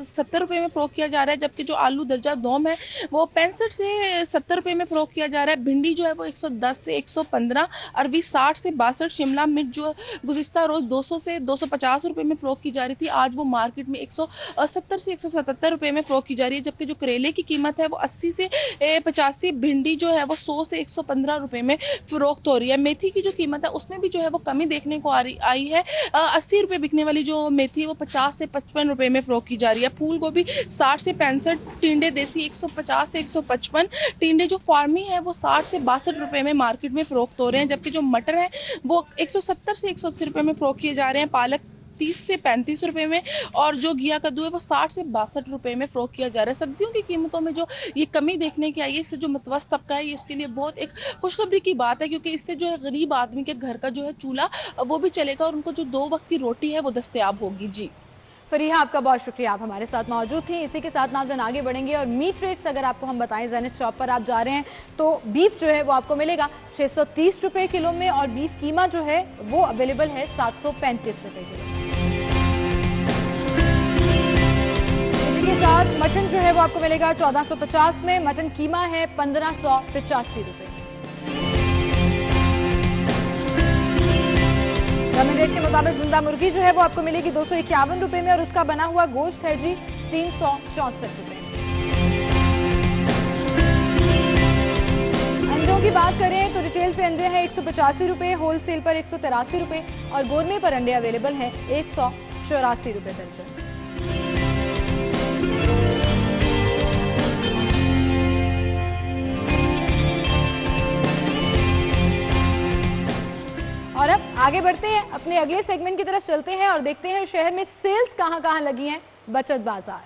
70 रुपए में फ़रोख्त किया जा रहा है, जबकि जो आलू दर्जा दोम है वो 65 से 70 रुपए में फ़रोख्त किया जा रहा है। भिंडी जो है वो 110 से 115, अरबी 60 से 62, शिमला मिर्च जो गुज़िश्ता रोज़ 200 से 250 रुपए में फ़रोख्त की जा रही थी, आज वो मार्केट में 170 से 177 रुपए में फ़रोख्त की जा रही है। जबकि जो करेले की कीमत है वो 80 से 85, भिंडी जो है वो 100 से 115 रुपए में फ़रोख्त हो रही है। मेथी की जो कीमत है उसमें भी जो है वो कमी देखने को आई है। 80 रुपए बिकने वाली जो मेथी है वो 50 से 55 रुपए में फ़रोख्त की जा रही है। फूल गोभी 60 से 65, टिंडे देसी 150 से 155, टिंडे जो फार्मी है वो 60 से 62 रुपए में मार्केट में फ़रोख्त हो रहे हैं, जबकि जो मटर है वो 170 से 180 रुपए में फ़रोख्त किए जा रहे हैं। पालक 30 से 35 रुपए में, और जो घिया कद्दू है वो 60 से 62 रुपए में फ़रोख्त किया जा रहा है। सब्जियों की कीमतों में जो ये कमी देखने की आई है, इससे जो मुतवस्तित तबका है ये उसके लिए बहुत एक खुशखबरी की बात है, क्योंकि इससे जो है गरीब आदमी के घर का जो है चूल्हा वो भी चलेगा और उनको जो 2 वक्त की रोटी है वो दस्तयाब होगी। जी फरीहा, आपका बहुत शुक्रिया, आप हमारे साथ मौजूद थी। इसी के साथ नाज़रीन आगे बढ़ेंगे और मीट रेट्स अगर आपको हम बताएं, ज़ैनत शॉप पर आप जा रहे हैं तो बीफ जो है वो आपको मिलेगा 630 रुपये किलो में, और बीफ कीमा जो है वो अवेलेबल है 735 रुपये किलो। इसी के साथ मटन जो है वो आपको मिलेगा 1450 में, मटन कीमा है 1585 रुपये। रेट के मुताबिक जिंदा मुर्गी जो है वो आपको मिलेगी 251 रुपए में, और उसका बना हुआ गोश्त है जी 364 रुपए। अंडों की बात करें तो रिटेल पे अंडे हैं 185 रुपए, होलसेल पर 183 रुपए, और गोरमे पर अंडे अवेलेबल हैं 184 रुपए दर्जन। और अब आगे बढ़ते हैं, अपने अगले सेगमेंट की तरफ चलते हैं और देखते हैं शहर में सेल्स कहां कहां लगी हैं। बचत बाजार।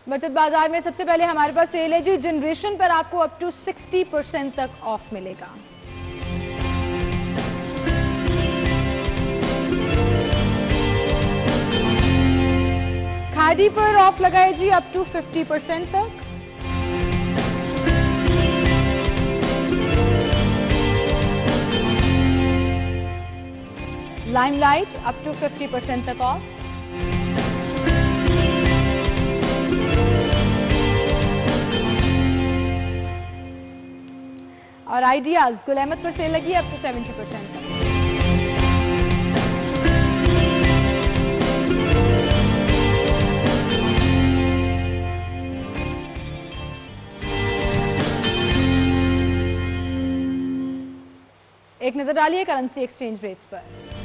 बचत बाजार में सबसे पहले हमारे पास सेल है जी जनरेशन पर, आपको अप टू 60% तक ऑफ मिलेगा। खादी पर ऑफ लगा है जी अप टू 50% तक। लाइमलाइट अप टू 50% तक ऑफ। और आइडियाज गुल अहमद पर सेल लगी अप टू 70% तक। एक नजर डालिए करेंसी एक्सचेंज रेट्स पर।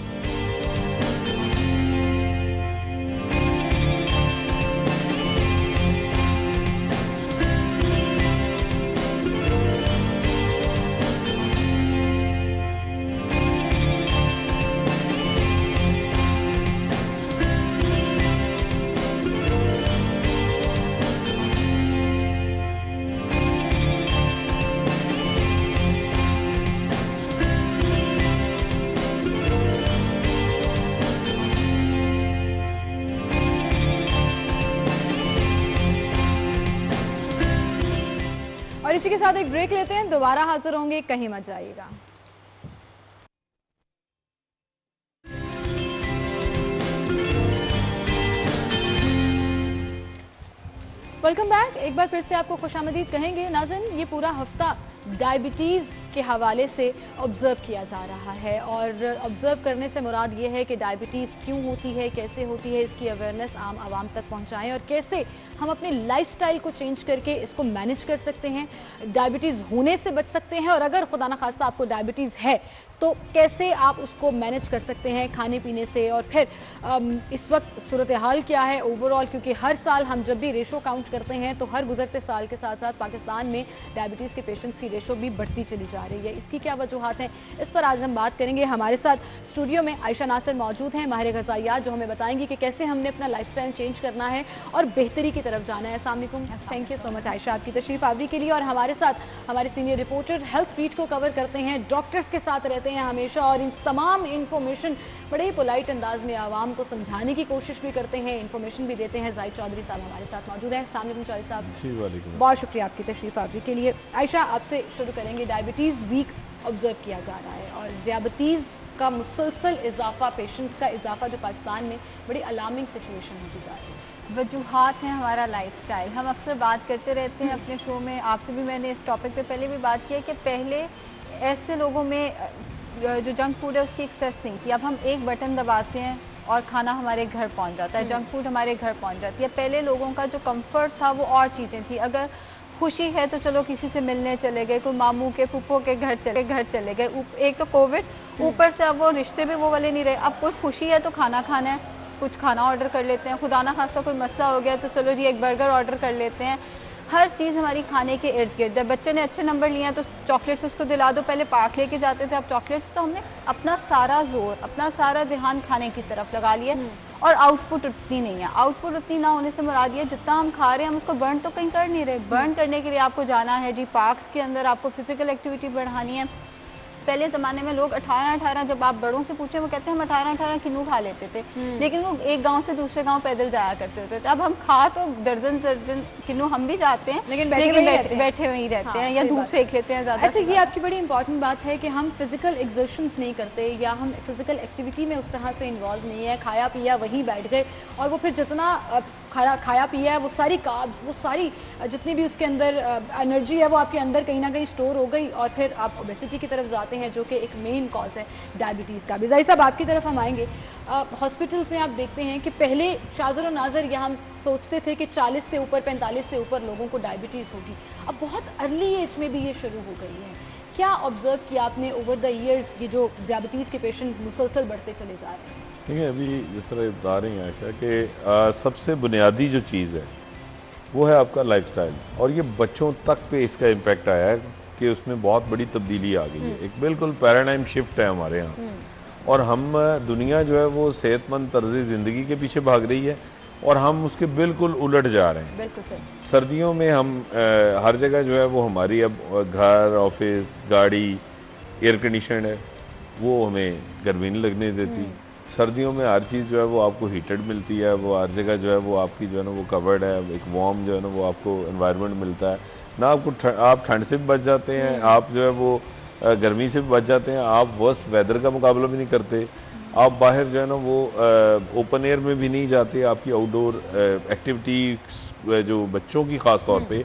और इसी के साथ एक ब्रेक लेते हैं, दोबारा हाजिर होंगे, कहीं मत जाइएगा। Welcome back. एक बार फिर से आपको खुशामदीद कहेंगे। नाज़रीन, ये पूरा हफ्ता डायबिटीज़ के हवाले से ऑब्ज़र्व किया जा रहा है, और ऑब्ज़र्व करने से मुराद ये है कि डायबिटीज़ क्यों होती है, कैसे होती है, इसकी अवेयरनेस आम आवाम तक पहुंचाएं, और कैसे हम अपने लाइफस्टाइल को चेंज करके इसको मैनेज कर सकते हैं, डायबिटीज़ होने से बच सकते हैं। और अगर खुदा न खास्ता आपको डायबिटीज़ है तो कैसे आप उसको मैनेज कर सकते हैं खाने पीने से, और फिर इस वक्त सूरत हाल क्या है ओवरऑल, क्योंकि हर साल हम जब भी रेशो काउंट करते हैं तो हर गुजरते साल के साथ साथ पाकिस्तान में डायबिटीज़ के पेशेंट्स की रेशो भी बढ़ती चली जा रही है। इसकी क्या वजूहत हैं, इस पर आज हम बात करेंगे। हमारे साथ स्टूडियो में आयशा नासिर मौजूद हैं, माहिर ग़िज़ाइयात, जो हमें बताएंगी कि कैसे हमने अपना लाइफस्टाइल चेंज करना है और बेहतरी की तरफ जाना है। अस्सलाम वालेकुम, thank you so much Ayesha आपकी तशरीफ़ आवरी के लिए। और हमारे साथ हमारे सीनियर रिपोर्टर हेल्थ बीट को कवर करते हैं, डॉक्टर्स के साथ रहते हैं हमेशा, और इन तमाम इन्फॉर्मेशन बड़े ही पोलाइट अंदाज में आवाम को समझाने की कोशिश भी करते हैं, इन्फॉर्मेशन भी देते हैं। जाहिद चौधरी साहब हमारे साथ मौजूद हैं। अस्सलाम वालेकुम चौधरी साहब। जी वालेकुम। बहुत शुक्रिया आपकी तशरीफ़ आवरी के लिए। आयशा, आपसे शुरू करेंगे। डायबिटीज़ वीक ऑब्जर्व किया जा रहा है और ज़ियाबतीज़ का मुसलसल इजाफा, पेशेंट्स का इजाफा जो पाकिस्तान में बड़ी अलार्मिंग सिचुएशन होती जा रही है। वजूहात हैं हमारा लाइफस्टाइल। हम अक्सर बात करते रहते हैं अपने शो में, आपसे भी मैंने इस टॉपिक पे पहले भी बात की है कि पहले ऐसे लोगों में जो जंक फूड है उसकी एक्सेस नहीं थी। अब हम एक बटन दबाते हैं और खाना हमारे घर पहुंच जाता है, जंक फूड हमारे घर पहुंच जाती है। पहले लोगों का जो कंफर्ट था वो और चीज़ें थी। अगर खुशी है तो चलो किसी से मिलने चले गए, कोई मामू के पुप्पो के घर चले गए। एक तो कोविड, ऊपर से अब वो रिश्ते भी वो वाले नहीं रहे। अब कोई खुशी है तो खाना खाना है, कुछ खाना ऑर्डर कर लेते हैं। खुदा ना खास्ता कोई मसला हो गया तो चलो जी एक बर्गर ऑर्डर कर लेते हैं। हर चीज़ हमारी खाने के इर्द गिर्द है। बच्चे ने अच्छे नंबर लिए हैं तो चॉकलेट्स उसको दिला दो। पहले पार्क लेके जाते थे, अब चॉकलेट्स। तो हमने अपना सारा जोर, अपना सारा ध्यान खाने की तरफ लगा लिया और आउटपुट उतनी नहीं है। आउटपुट उतनी ना होने से मुराद ये, जितना हम खा रहे हैं हम उसको बर्न तो कहीं कर नहीं रहे। बर्न करने के लिए आपको जाना है जी पार्क्स के अंदर, आपको फिजिकल एक्टिविटी बढ़ानी है। पहले ज़माने में लोग 18-18, जब आप बड़ों से पूछें वो कहते हैं हम 18-18 किलो खा लेते थे, लेकिन वो एक गांव से दूसरे गांव पैदल जाया करते होते थे। अब हम खा तो दर्जन किलो हम भी जाते हैं, लेकिन बैठे वहीं रहते हैं या धूप सेक लेते हैं ज़्यादा। अच्छा, ये आपकी बड़ी इंपॉर्टेंट बात है कि हम फिजिकल एक्सर्शंस नहीं करते या हम फिजिकल एक्टिविटी में उस तरह से इन्वॉल्व नहीं है। खाया पिया वहीं बैठ गए और वो फिर जितना खाया पिया है वो सारी कार्ब्स, वो सारी जितनी भी उसके अंदर एनर्जी है वो आपके अंदर कहीं ना कहीं स्टोर हो गई और फिर आप ओबेसिटी की तरफ जाते हैं, जो कि एक मेन कॉज है डायबिटीज़ का भी। ज़ाहिर साहब आपकी तरफ हम आएंगे। हॉस्पिटल्स में आप देखते हैं कि पहले शाज़र और नाज़र या हम सोचते थे कि 40 से ऊपर 45 से ऊपर लोगों को डायबिटीज़ होगी, अब बहुत अर्ली एज में भी ये शुरू हो गई है। क्या ऑब्ज़र्व किया आपने ओवर द ईयर्स, ये जो डायबिटीज़ के पेशेंट मुसलसल बढ़ते चले जा रहे हैं? ठीक है, अभी जिस तरह बता रही हैं आयशा कि सबसे बुनियादी जो चीज़ है वो है आपका लाइफस्टाइल, और ये बच्चों तक पे इसका इम्पैक्ट आया है कि उसमें बहुत बड़ी तब्दीली आ गई है। एक बिल्कुल पैराडाइम शिफ्ट है हमारे यहाँ, और हम दुनिया जो है वो सेहतमंद तर्ज ज़िंदगी के पीछे भाग रही है और हम उसके बिल्कुल उलट जा रहे हैं। बिल्कुल सही। सर्दियों में हम हर जगह जो है वो हमारी अब घर, ऑफिस, गाड़ी एयर कंडीशन है, वो हमें गर्मी नहीं लगने देती। सर्दियों में हर चीज़ जो है वो आपको हीटेड मिलती है, वो हर जगह जो है वो आपकी जो है ना वो कवर्ड है, एक वार्म जो है ना वो आपको एनवायरनमेंट मिलता है ना। आपको आप ठंड से भी बच जाते हैं, आप जो है वो गर्मी से भी बच जाते हैं, आप वर्स्ट वेदर का मुकाबला भी नहीं करते, आप बाहर जो है ना वो ओपन एयर में भी नहीं जाते। आपकी आउटडोर एक्टिविटी जो बच्चों की ख़ास तौर पे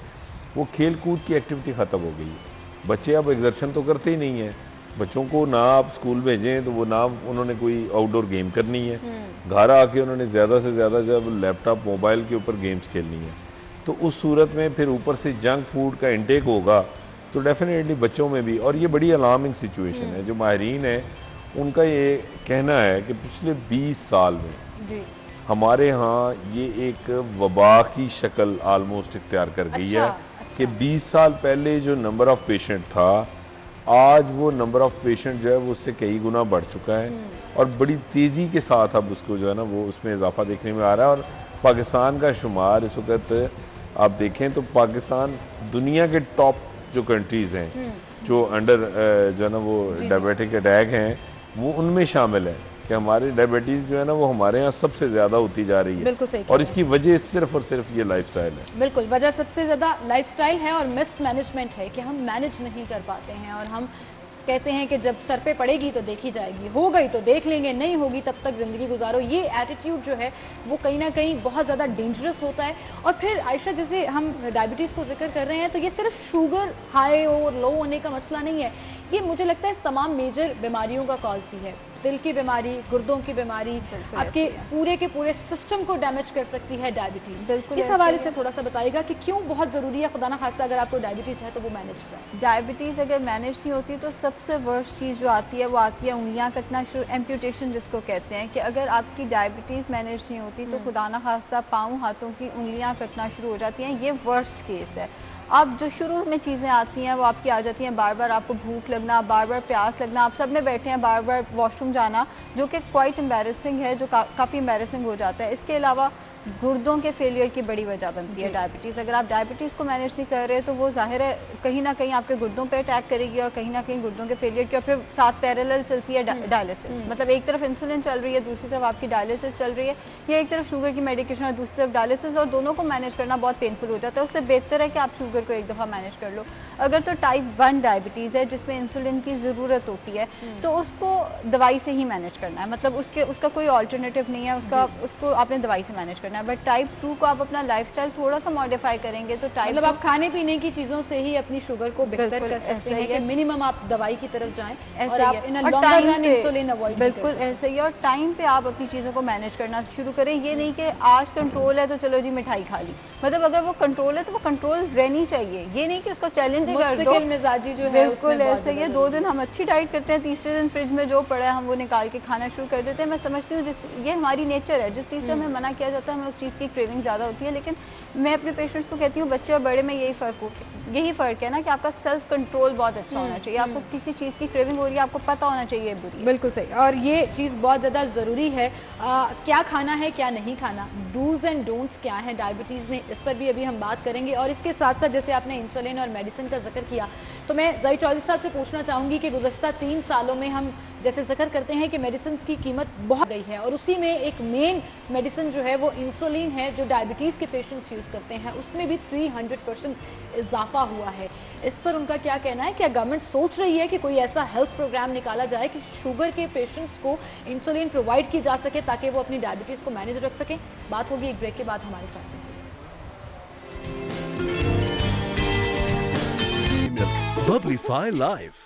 वो खेल कूद की एक्टिविटी ख़त्म हो गई है। बच्चे अब एक्सर्शन तो करते ही नहीं हैं। बच्चों को ना आप स्कूल भेजें तो वो ना उन्होंने कोई आउटडोर गेम करनी है, घर आके उन्होंने ज़्यादा से ज़्यादा जब लैपटॉप मोबाइल के ऊपर गेम्स खेलनी है। तो उस सूरत में फिर ऊपर से जंक फूड का इंटेक होगा तो डेफिनेटली बच्चों में भी, और ये बड़ी अलार्मिंग सिचुएशन है। जो माहिरीन है उनका ये कहना है कि पिछले 20 साल में हमारे यहाँ ये एक वबा की शक्ल आलमोस्ट इख्तियार कर गई है कि 20 साल पहले जो नंबर ऑफ पेशेंट था, आज वो नंबर ऑफ पेशेंट जो है वो उससे कई गुना बढ़ चुका है और बड़ी तेज़ी के साथ अब उसको जो है ना वो उसमें इजाफा देखने में आ रहा है। और पाकिस्तान का शुमार इस वक्त आप देखें तो पाकिस्तान दुनिया के टॉप जो कंट्रीज़ हैं जो अंडर जो है ना वो डायबिटिक अटैक हैं वो उनमें शामिल है कि हमारी डायबिटीज़ जो है ना वो हमारे यहाँ सबसे ज़्यादा होती जा रही है। बिल्कुल सही। और इसकी वजह सिर्फ और सिर्फ ये लाइफस्टाइल है। बिल्कुल, वजह सबसे ज़्यादा लाइफस्टाइल है और मिस मैनेजमेंट है कि हम मैनेज नहीं कर पाते हैं और हम कहते हैं कि जब सर पे पड़ेगी तो देखी जाएगी, हो गई तो देख लेंगे, नहीं होगी तब तक ज़िंदगी गुजारो। ये एटीट्यूड जो है वो कहीं ना कहीं बहुत ज़्यादा डेंजरस होता है। और फिर आयशा, जैसे हम डायबिटीज़ को जिक्र कर रहे हैं तो ये सिर्फ शुगर हाई और लो होने का मसला नहीं है, ये मुझे लगता है इस तमाम मेजर बीमारियों का कॉज भी है। दिल की बीमारी, गुर्दों की बीमारी, आपके पूरे के पूरे सिस्टम को डैमेज कर सकती है डायबिटीज़। बिल्कुल इस हवाले से थोड़ा सा बताइएगा कि क्यों बहुत ज़रूरी है, खुदा ना खास्ता अगर आपको डायबिटीज़ है तो वो मैनेज करें। डायबिटीज़ अगर मैनेज नहीं होती तो सबसे वर्स्ट चीज़ जो आती है वो आती है उंगलियां कटना शुरू, एम्प्यूटेशन जिसको कहते हैं, कि अगर आपकी डायबिटीज़ मैनेज नहीं होती तो खुदा ना खास्ता पाँव हाथों की उंगलियां कटना शुरू हो जाती हैं। ये वर्स्ट केस है। अब जो शुरू में चीज़ें आती हैं वो आपकी आ जाती हैं बार बार आपको भूख लगना, बार बार प्यास लगना, आप सब में बैठे हैं बार बार वॉशरूम जाना, जो कि क्वाइट एम्बैरेसिंग है, जो काफ़ी एम्बैरेसिंग हो जाता है। इसके अलावा गुर्दों के फेलियर की बड़ी वजह बनती है डायबिटीज़। अगर आप डायबिटीज़ को मैनेज नहीं कर रहे तो वो ज़ाहिर है कहीं ना कहीं आपके गुर्दों पे अटैक करेगी और कहीं ना कहीं गुर्दों के फेलियर की, और फिर साथ पैरेलल चलती है डायलिसिस। मतलब एक तरफ इंसुलिन चल रही है, दूसरी तरफ आपकी डायलिसिस चल रही है, या एक तरफ शुगर की मेडिकेशन और दूसरी तरफ डायलिसिस, और दोनों को मैनेज करना बहुत पेनफुल हो जाता है। उससे बेहतर है कि आप शुगर को एक दफ़ा मैनेज कर लो। अगर तो टाइप 1 डायबिटीज़ है जिसमें इंसुलिन की ज़रूरत होती है तो उसको दवाई से ही मैनेज करना है, मतलब उसका कोई ऑल्टरनेटिव नहीं है, उसको आपने दवाई से मैनेज करना है। बट टाइप 2 को आप अपना लाइफस्टाइल थोड़ा सा मॉडिफाई करेंगे तो टाइप मतलब आप खाने पीने की चीज़ों से ही अपनी शुगर को बेहतर कर सकते हैं कि मिनिमम आप दवाई की तरफ जाएं और आप in a longer run insulin avoid. बिल्कुल ऐसे ही, और टाइम पे आप अपनी चीज़ों को मैनेज करना शुरू करें। ये नहीं कि आज कंट्रोल है तो चलो जी मिठाई खा ली, मतलब अगर वो कंट्रोल है तो वो कंट्रोल रहनी चाहिए। ये नहीं कि उसको चैलेंज कर दो, मिजाजी जो है बिल्कुल ऐसे ही। 2 दिन हम अच्छी डाइट करते हैं, तीसरे दिन फ्रिज में जो पड़ा है हम वो निकाल के खाना शुरू कर देते हैं। मैं समझती हूँ ये हमारी नेचर है, जिस चीज़ से हमें मना किया जाता है हमें उस चीज़ की क्रेविंग ज़्यादा होती है। लेकिन मैं अपने पेशेंट्स को कहती हूँ बच्चे और बड़े में यही फ़र्क है ना कि आपका सेल्फ कंट्रोल बहुत अच्छा होना चाहिए। आपको किसी चीज़ की क्रेविंग हो रही है आपको पता होना चाहिए बुरी है। बिल्कुल सही, और ये चीज़ बहुत ज़्यादा ज़रूरी है। क्या खाना है क्या नहीं खाना, डूज एंड डोंट्स क्या है डायबिटीज़ में, इस पर भी अभी हम बात करेंगे। और इसके साथ साथ जैसे आपने इंसुलिन और मेडिसिन का जिक्र किया तो मैं ज़हीर चौधरी साहब से पूछना चाहूँगी कि गुज़श्ता 3 सालों में हम जैसे जिक्र करते हैं कि मेडिसिन की कीमत बहुत गई है, और उसी में एक मेन मेडिसिन जो है वो इंसुलिन है जो डायबिटीज़ के पेशेंट्स यूज़ करते हैं, उसमें भी 300% इजाफा हुआ है। इस पर उनका क्या कहना है? क्या गवर्नमेंट सोच रही है कि कोई ऐसा हेल्थ प्रोग्राम निकाला जाए कि शुगर के पेशेंट्स को इंसुलिन प्रोवाइड की जा सके ताकि वो अपनी डायबिटीज़ को मैनेज रख सकें? बात होगी एक ब्रेक के बाद हमारे साथ। Bubblyfy Live.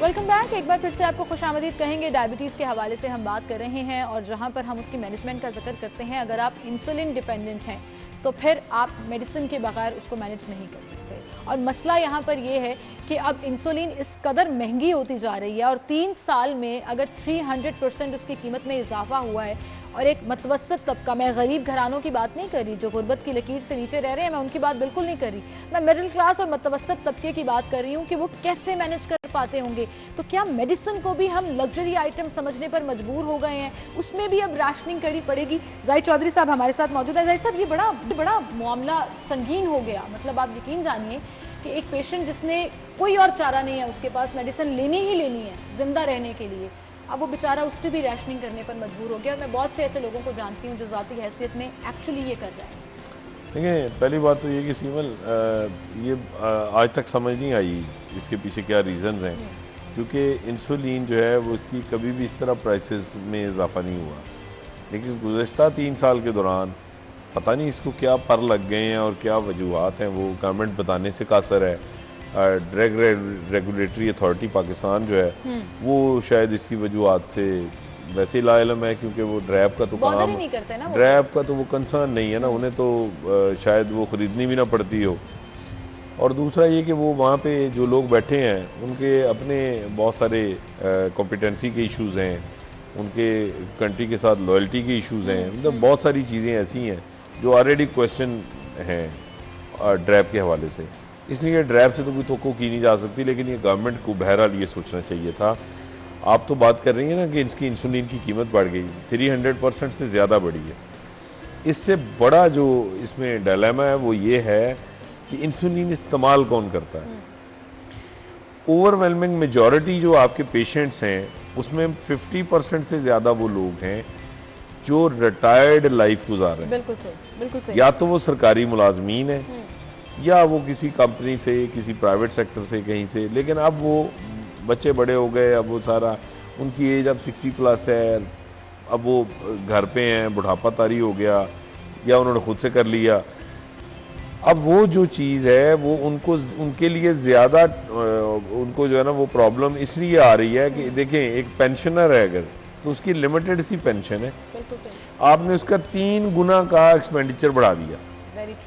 Welcome back. एक बार फिर से आपको खुशामदीद कहेंगे। डायबिटीज़ के हवाले से हम बात कर रहे हैं और जहां पर हम उसकी मैनेजमेंट का जिक्र करते हैं, अगर आप इंसुलिन डिपेंडेंट हैं तो फिर आप मेडिसिन के बगैर उसको मैनेज नहीं कर सकते। और मसला यहाँ पर यह है कि अब इंसुलिन इस कदर महंगी होती जा रही है और 3 साल में अगर 300% उसकी कीमत में इजाफा हुआ है, और एक मतवसत तबका, मैं गरीब घरानों की बात नहीं कर रही जो गुर्बत की लकीर से नीचे रह रहे हैं, मैं उनकी बात बिल्कुल नहीं कर रही, मैं मिडिल क्लास और मतवसत तबके की बात कर रही हूँ कि वो कैसे मैनेज कर पाते होंगे। तो क्या मेडिसिन को भी हम लग्जरी आइटम समझने पर मजबूर हो गए हैं? उसमें भी अब राशनिंग करनी पड़ेगी। ज़हीर चौधरी साहब हमारे साथ मौजूद है। ज़हीर साहब, ये बड़ा मामला संगीन हो गया। मतलब आप यकीन जानिए कि एक पेशेंट जिसने कोई और चारा नहीं है, उसके पास मेडिसिन लेनी ही लेनी है जिंदा रहने के लिए, अब वो बेचारा उस पर भी रैशनिंग करने पर मजबूर हो गया। और मैं बहुत से ऐसे लोगों को जानती हूँ जो ज़ाती हैसियत में एक्चुअली ये कर रहे हैं। देखिए, पहली बात तो ये कि सीमल ये आज तक समझ नहीं आई इसके पीछे क्या रीज़न्स हैं, क्योंकि इंसुलिन जो है वो इसकी कभी भी इस तरह प्राइसेस में इजाफा नहीं हुआ। लेकिन गुज़श्ता 3 साल के दौरान पता नहीं इसको क्या पर लग गए हैं और क्या वजूहत हैं, वो गवर्नमेंट बताने से कासर है। ड्रग रेगुलेटरी अथॉरिटी पाकिस्तान जो है वो शायद इसकी वजूहत से वैसे ही लाइलम है, क्योंकि वो ड्रैब का तो काम नहीं करते ना, ड्रैब का तो वो कंसर्न नहीं है ना, उन्हें तो शायद वो ख़रीदनी भी ना पड़ती हो। और दूसरा ये कि वो वहाँ पे जो लोग बैठे हैं उनके अपने बहुत सारे कॉम्पिटेंसी के इश्यूज़ हैं, उनके कंट्री के साथ लॉयल्टी के इश्यूज़ हैं, मतलब बहुत सारी चीज़ें ऐसी हैं जो ऑलरेडी क्वेश्चन हैं ड्रैब के हवाले से। इसलिए ड्रैब से तो कोई तवक्को की नहीं जा सकती, लेकिन ये गवर्नमेंट को बहरहाल ये सोचना चाहिए था। आप तो बात कर रही हैं ना कि इसकी इंसुलिन की कीमत बढ़ गई, 300% से ज़्यादा बढ़ी है। इससे बड़ा जो इसमें डायलेमा है वो ये है कि इंसुलिन इस्तेमाल कौन करता है। ओवरवेलमिंग मेजॉरिटी जो आपके पेशेंट्स हैं उसमें 50% से ज़्यादा वो लोग हैं जो रिटायर्ड लाइफ गुजार रहे हैं। बिल्कुल सही, बिल्कुल सही। या तो वो सरकारी मुलाजमीन है या वो किसी कंपनी से, किसी प्राइवेट सेक्टर से, कहीं से, लेकिन अब वो बच्चे बड़े हो गए, अब वो सारा उनकी एज अब 60+ है, अब वो घर पे हैं, बुढ़ापा तारी हो गया या उन्होंने खुद से कर लिया। अब वो जो चीज़ है वो उनको उनके लिए ज़्यादा उनको जो है ना वो प्रॉब्लम इसलिए आ रही है कि देखें एक पेंशनर है अगर तो उसकी लिमिटेड सी पेंशन है, आपने उसका 3 गुना का एक्सपेंडिचर बढ़ा दिया।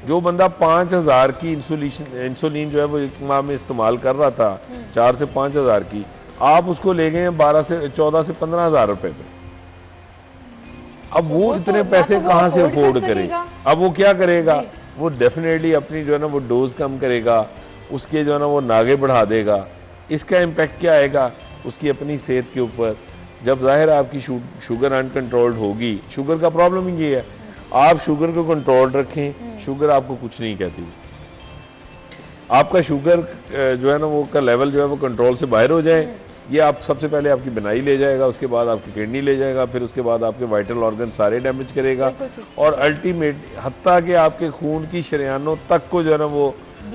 जो बंदा 5,000 की इंसुलिन जो है वो एक माह में इस्तेमाल कर रहा था 4 से 5,000 की, आप उसको ले गए हैं 14 से 15,000 रुपए पे। अब वो इतने पैसे कहाँ से अफोर्ड करेगा? अब वो क्या करेगा? वो डेफिनेटली अपनी जो है ना वो डोज कम करेगा, उसके जो है ना वो नागे बढ़ा देगा। इसका इम्पैक्ट क्या आएगा? उसकी अपनी सेहत के ऊपर। जब जाहिर है आपकी शुगर अनकंट्रोल्ड होगी, शुगर का प्रॉब्लम ही ये है, आप शुगर को कंट्रोल रखें, शुगर आपको कुछ नहीं कहती। आपका शुगर जो है ना वो का लेवल जो है वो कंट्रोल से बाहर हो जाए, ये आप सबसे पहले आपकी बनाई ले जाएगा, उसके बाद आपकी किडनी ले जाएगा, फिर उसके बाद आपके वाइटल ऑर्गन सारे डैमेज करेगा और अल्टीमेट हत्ता कि आपके खून की शरियानों तक को जो है ना वो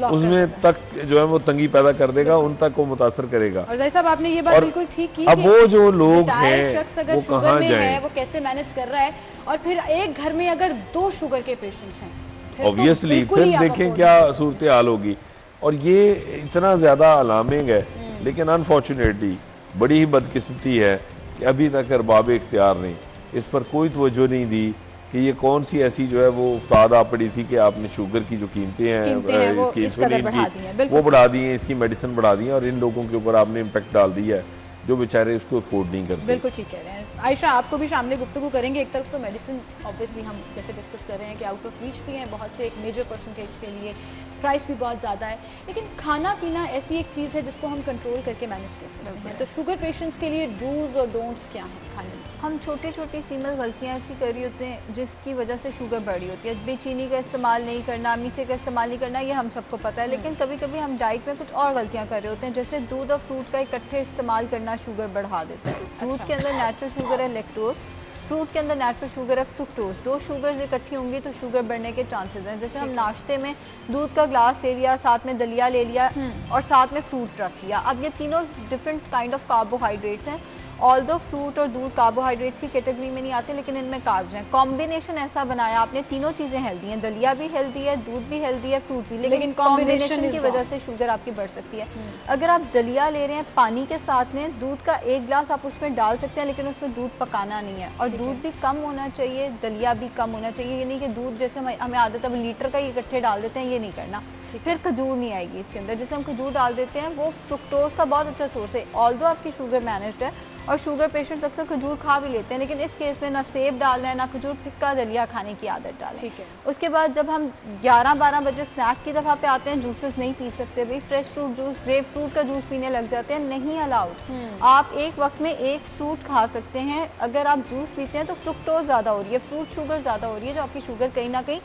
उसमें तक जो है वो तंगी पैदा कर देगा, उन तक को मुतासर करेगा। और साहब आपने ये बात बिल्कुल ठीक की। अब वो जो लोग हैं शख्स अगर वो शुगर में है वो कैसे मैनेज कर रहा है, और फिर एक घर में अगर 2 शुगर के पेशेंट्स हैं ऑब्वियसली फिर देखें क्या सूरत हाल होगी। और ये इतना ज़्यादा अलार्मिंग है, लेकिन अनफॉर्चुनेटली बड़ी ही बदकिस्मती है कि अभी तक अरबाब इख्तियार ने इस पर कोई तवज्जो नहीं दी कि ये कौन सी ऐसी जो है वो उफ्ताद आ पड़ी थी कि आपने शुगर की जो कीमतें हैं इसकी इंसुलिन की वो बढ़ा दी हैं, इसकी मेडिसिन बढ़ा दी है और इन लोगों के ऊपर आपने इम्पेक्ट डाल दिया है जो बेचारे उसको अफोर्ड नहीं करते। बिल्कुल ठीक कह रहे हैं। आयशा आपको भी शामिल गुफ्तगू करेंगे। एक तरफ तो मेडिसिन ऑब्वियसली हम जैसे डिस्कस कर रहे हैं कि आउट ऑफ रीच भी हैं बहुत से, एक मेजर परसेंटेज के लिए प्राइस भी बहुत ज़्यादा है, लेकिन खाना पीना ऐसी एक चीज़ है जिसको हम कंट्रोल करके मैनेज कर सकते हैं। तो शुगर पेशेंट्स के लिए डूज और डोंट्स क्या हैं खाने में? हम छोटी छोटी सीमल गलतियाँ ऐसी कर रही होते हैं जिसकी वजह से शुगर बढ़ी होती है। बेचीनी का इस्तेमाल नहीं करना, मीठे का इस्तेमाल नहीं करना, ये हम सबको पता है, लेकिन कभी कभी हम डाइट में कुछ और गलतियाँ कर रहे होते हैं, जैसे दूध और फ्रूट का इकट्ठे इस्तेमाल करना शुगर बढ़ा देता है। दूध के अंदर नेचुरल शुगर है लैक्टोज, फ्रूट के अंदर नेचुरल शुगर है फ्रुक्टोज। 2 शुगर्स इकट्ठी होंगी तो शुगर बढ़ने के चांसेस हैं। जैसे हम नाश्ते में दूध का ग्लास ले लिया, साथ में दलिया ले लिया और साथ में फ्रूट रख लिया। अब ये तीनों डिफरेंट काइंड ऑफ कार्बोहाइड्रेट्स हैं। ऑल्दो फ्रूट और दूध कार्बोहाइड्रेट्स की कैटेगरी में नहीं आते, लेकिन इनमें कार्ब्स हैं। कॉम्बिनेशन ऐसा बनाया आपने, तीनों चीज़ें हेल्दी हैं, दलिया भी हेल्दी है, दूध भी हेल्दी है, फ्रूट भी, लेकिन कॉम्बिनेशन की वजह से शुगर आपकी बढ़ सकती है। अगर आप दलिया ले रहे हैं पानी के साथ में, दूध का 1 गिलास आप उसमें डाल सकते हैं, लेकिन उसमें दूध पकाना नहीं है और दूध भी कम होना चाहिए, दलिया भी कम होना चाहिए। ये नहीं कि दूध जैसे हमें आदत है लीटर का इकट्ठे डाल देते हैं, ये नहीं करना। फिर खजूर नहीं आएगी इसके अंदर। जैसे हम खजूर डाल देते हैं वो फ्रुक्टोज का बहुत अच्छा सोर्स है। ऑल्दो आपकी शुगर मैनेज्ड है और शुगर पेशेंट्स अक्सर खजूर खा भी लेते हैं, लेकिन इस केस में ना सेब डालना है ना खजूर, फिक्का दलिया खाने की आदत डालें। ठीक है। उसके बाद जब हम 11-12 बजे स्नैक की दफ़ा पे आते हैं, जूसेस नहीं पी सकते भाई, fresh fruit juice, grep fruit का जूस पीने लग जाते हैं, नहीं अलाउड। आप एक वक्त में 1 फ्रूट खा सकते हैं। अगर आप जूस पीते हैं तो फ्रुक्टोज ज़्यादा हो रही है, फ्रूट शुगर ज़्यादा हो रही है, जो आपकी शुगर कहीं ना कहीं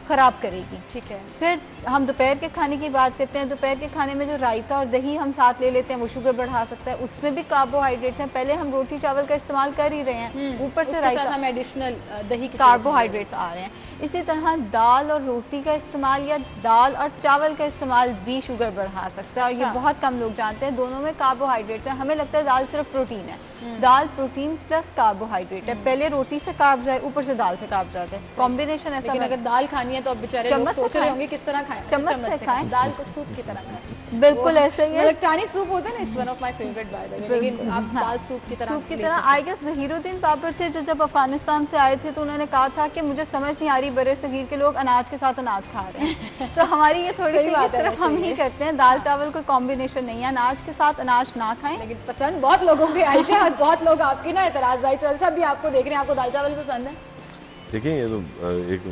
ख़राब करेगी। ठीक है। फिर हम दोपहर के खाने की बात करते हैं। दोपहर के खाने में जो रायता और दही हम साथ ले लेते हैं वो शुगर बढ़ा सकता है, उसमें भी कार्बोहाइड्रेट्स हैं। पहले हम रोटी चावल का इस्तेमाल कर ही रहे हैं, ऊपर से रायता, हम एडिशनल दही के कार्बोहाइड्रेट्स आ रहे हैं। इसी तरह दाल और रोटी का इस्तेमाल या दाल और चावल का इस्तेमाल भी शुगर बढ़ा सकता है और ये बहुत कम लोग जानते हैं। दोनों में कार्बोहाइड्रेट्स हैं। हमें लगता है दाल सिर्फ प्रोटीन है, दाल प्रोटीन प्लस कार्बोहाइड्रेट है। पहले रोटी से कार्ब्स आए, ऊपर से दाल से कार्ब्स आते हैं, कॉम्बिनेशन ऐसा। अगर दाल खानी है तो अब बेचारे लोग सोच रहे होंगे किस तरह खाएं। चम्मच से खाएं, दाल को सूप की तरह खाएं। बिल्कुल ऐसा ही है। मलकटानी सूप होता है ना, it's one of my favourite by the way, लेकिन आप दाल सूप की तरह आई गेस ज़हीरुद्दीन बाबर थे जो जब अफगानिस्तान से आए थे तो उन्होंने कहा था कि मुझे समझ नहीं आ रही बड़े सगीर के लोग अनाज के साथ अनाज खा रहे हैं। तो हमारी ये थोड़ी सी बात सिर्फ हम ही करते हैं, दाल चावल कोई कॉम्बिनेशन नहीं है, अनाज के साथ अनाज ना खाएं। लेकिन पसंद बहुत लोगों के आयशा, बहुत लोग आपकी ना एतराज़ भाई चौधरी साहब भी आपको देख रहे हैं, आपको दाल चावल पसंद है? देखिए ये तो एक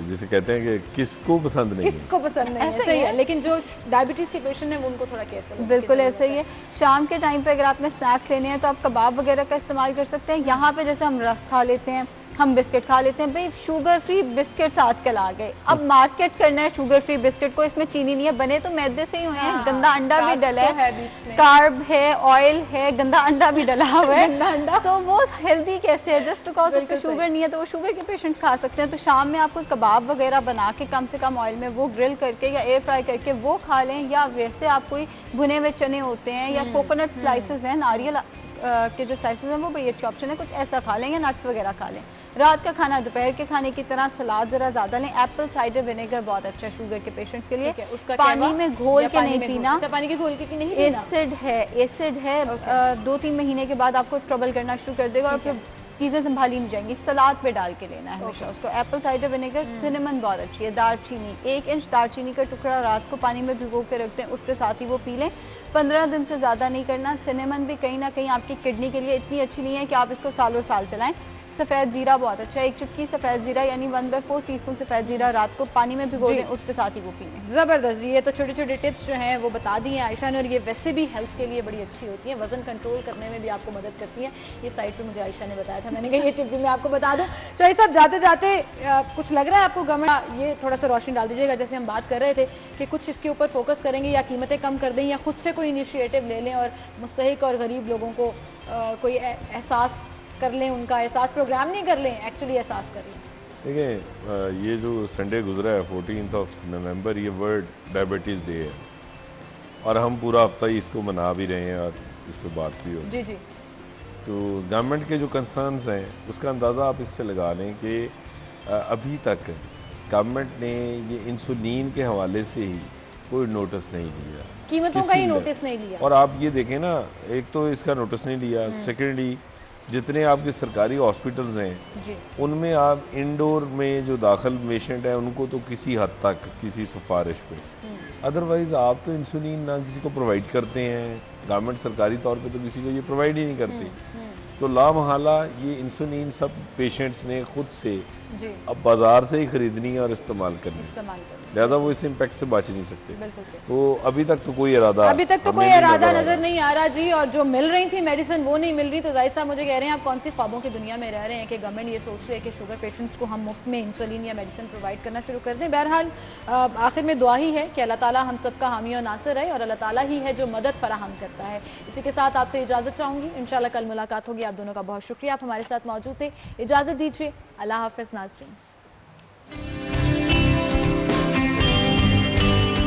जिसे कहते हैं कि किसको पसंद नहीं, किसको पसंद नहीं है, सही है। लेकिन जो डायबिटीज़ के पेशेंट हैं वो उनको थोड़ा केयरफुल, बिल्कुल ऐसा ही है। शाम के टाइम पे अगर आपने स्नैक्स लेने हैं तो आप कबाब वगैरह का इस्तेमाल कर सकते हैं। यहाँ पे जैसे हम रस खा लेते हैं, हम बिस्किट खा लेते हैं, भाई शुगर फ्री बिस्किट्स आजकल आ गए। अब मार्केट करना है शुगर फ्री बिस्किट को, इसमें चीनी नहीं है, बने तो मैदे से ही हुए हैं, गंदा अंडा भी डला है, कार्ब है, ऑयल है, गंदा अंडा भी डला हुआ है, तो वो हेल्दी कैसे है? जस्ट बिकॉज उसमें शुगर नहीं है तो वो शुगर के पेशेंट्स खा सकते हैं। तो शाम में आपको कबाब वगैरह बना के कम से कम ऑयल में वो ग्रिल करके या एयर फ्राई करके वो खा लें, या वैसे आप कोई भुने हुए चने होते हैं या कोकोनट स्लाइसेस हैं, नारियल के जो स्लाइसेस हैं वो बड़ी अच्छी ऑप्शन है, कुछ ऐसा खा लें या नट्स वगैरह खा लें। रात का खाना दोपहर के खाने की तरह, सलाद ज़रा ज़्यादा लें। एप्पल साइडर विनेगर बहुत अच्छा है शुगर के पेशेंट्स के लिए। उसका पानी में घोल के नहीं पीना, पानी के घोल के नहीं पीना। एसिड है 2-3 महीने के बाद आपको ट्रबल करना शुरू कर देगा और फिर चीज़ें संभाली नहीं जाएंगी। सलाद पे डाल के लेना है हमेशा उसको। एप्पल साइडर विनेगर, सिनेमन बहुत अच्छी है। दालचीनी, 1 इंच दालचीनी का टुकड़ा रात को पानी में भिगो के रखते हैं, उठते साथ ही वो पी लें। 15 दिन से ज़्यादा नहीं करना। सिनेमन भी कहीं ना कहीं आपकी किडनी के लिए इतनी अच्छी नहीं है कि आप इसको सालों साल चलाएं। सफ़ेद जीरा बहुत अच्छा है, 1 चुटकी सफ़ेद जीरा यानी 1/4 टीस्पून सफ़ेद जीरा रात को पानी में भिगो दें, उठते साथ ही वो पी लें। ज़बरदस्त। ये तो छोटे छोटे टिप्स जो हैं वो बता दी हैं आयशा ने, और ये वैसे भी हेल्थ के लिए बड़ी अच्छी होती हैं, वज़न कंट्रोल करने में भी आपको मदद करती हैं। ये साइड पे मुझे आयशा ने बताया था, मैंने कहा ये टिप भी मैं आपको बता दूँ। चलिए साहब, जाते जाते कुछ लग रहा है आपको गवर्नमेंट, ये थोड़ा सा रोशनी डाल दीजिएगा, जैसे हम बात कर रहे थे कि कुछ इसके ऊपर फोकस करेंगे या कीमतें कम कर दें या खुद से कोई इनिशिएटिव ले लें और मुस्तहिक और गरीब लोगों को कोई एहसास कर लें, उनका एहसास प्रोग्राम नहीं कर लें, एक्चुअली एहसास कर लें। देखिए, ये जो संडे गुजरा है 14 नवंबर, ये वर्ल्ड डायबिटीज़ डे है और हम पूरा हफ्ता ही इसको मना भी रहे हैं और इस पर बात भी हो। जी जी। तो गवर्नमेंट के जो कंसर्न्स हैं उसका अंदाज़ा आप इससे लगा लें कि अभी तक गवर्नमेंट ने ये इंसुलिन के हवाले से ही कोई नोटिस नहीं लिया, कीमतों का ही नोटिस नहीं लिया। और आप ये देखें ना, एक तो इसका नोटिस नहीं लिया, सेकेंडली जितने आपके सरकारी हॉस्पिटल्स हैं उनमें आप इंडोर में जो दाखिल पेशेंट है उनको तो किसी हद तक किसी सिफारिश पे, अदरवाइज़ आप तो इंसुलिन ना किसी को प्रोवाइड करते हैं। गवर्नमेंट सरकारी तौर पे तो किसी को ये प्रोवाइड ही नहीं करती। तो लामहला ये इंसुलिन सब पेशेंट्स ने खुद से अब बाज़ार से ही ख़रीदनी है और इस्तेमाल करनी है, लिहाजा वो इस इम्पैक्ट से बच नहीं सकते। तो अभी तक तो कोई इरादा नजर नहीं आ रहा जी, और जो मिल रही थी मेडिसिन वो नहीं मिल रही। तो जाहिर साहब मुझे कह रहे हैं आप कौन सी ख्वाबों की दुनिया में रह रहे हैं कि गवर्नमेंट ये सोच रही है कि शुगर पेशेंट्स को हम मुफ्त में इंसुलिन या मेडिसिन प्रोवाइड करना शुरू कर दें। बहरहाल आखिर में दुआ ही है कि अल्लाह ताला हम सबका हामी और नासिर है, और अल्लाह ताला ही है जो मदद फराहम करता है। इसी के साथ आपसे इजाज़त चाहूँगी, इंशाल्लाह कल मुलाकात होगी। आप दोनों का बहुत शुक्रिया, आप हमारे साथ मौजूद थे। इजाज़त दीजिए, अल्लाह हाफ़िज़ नाज़रीन।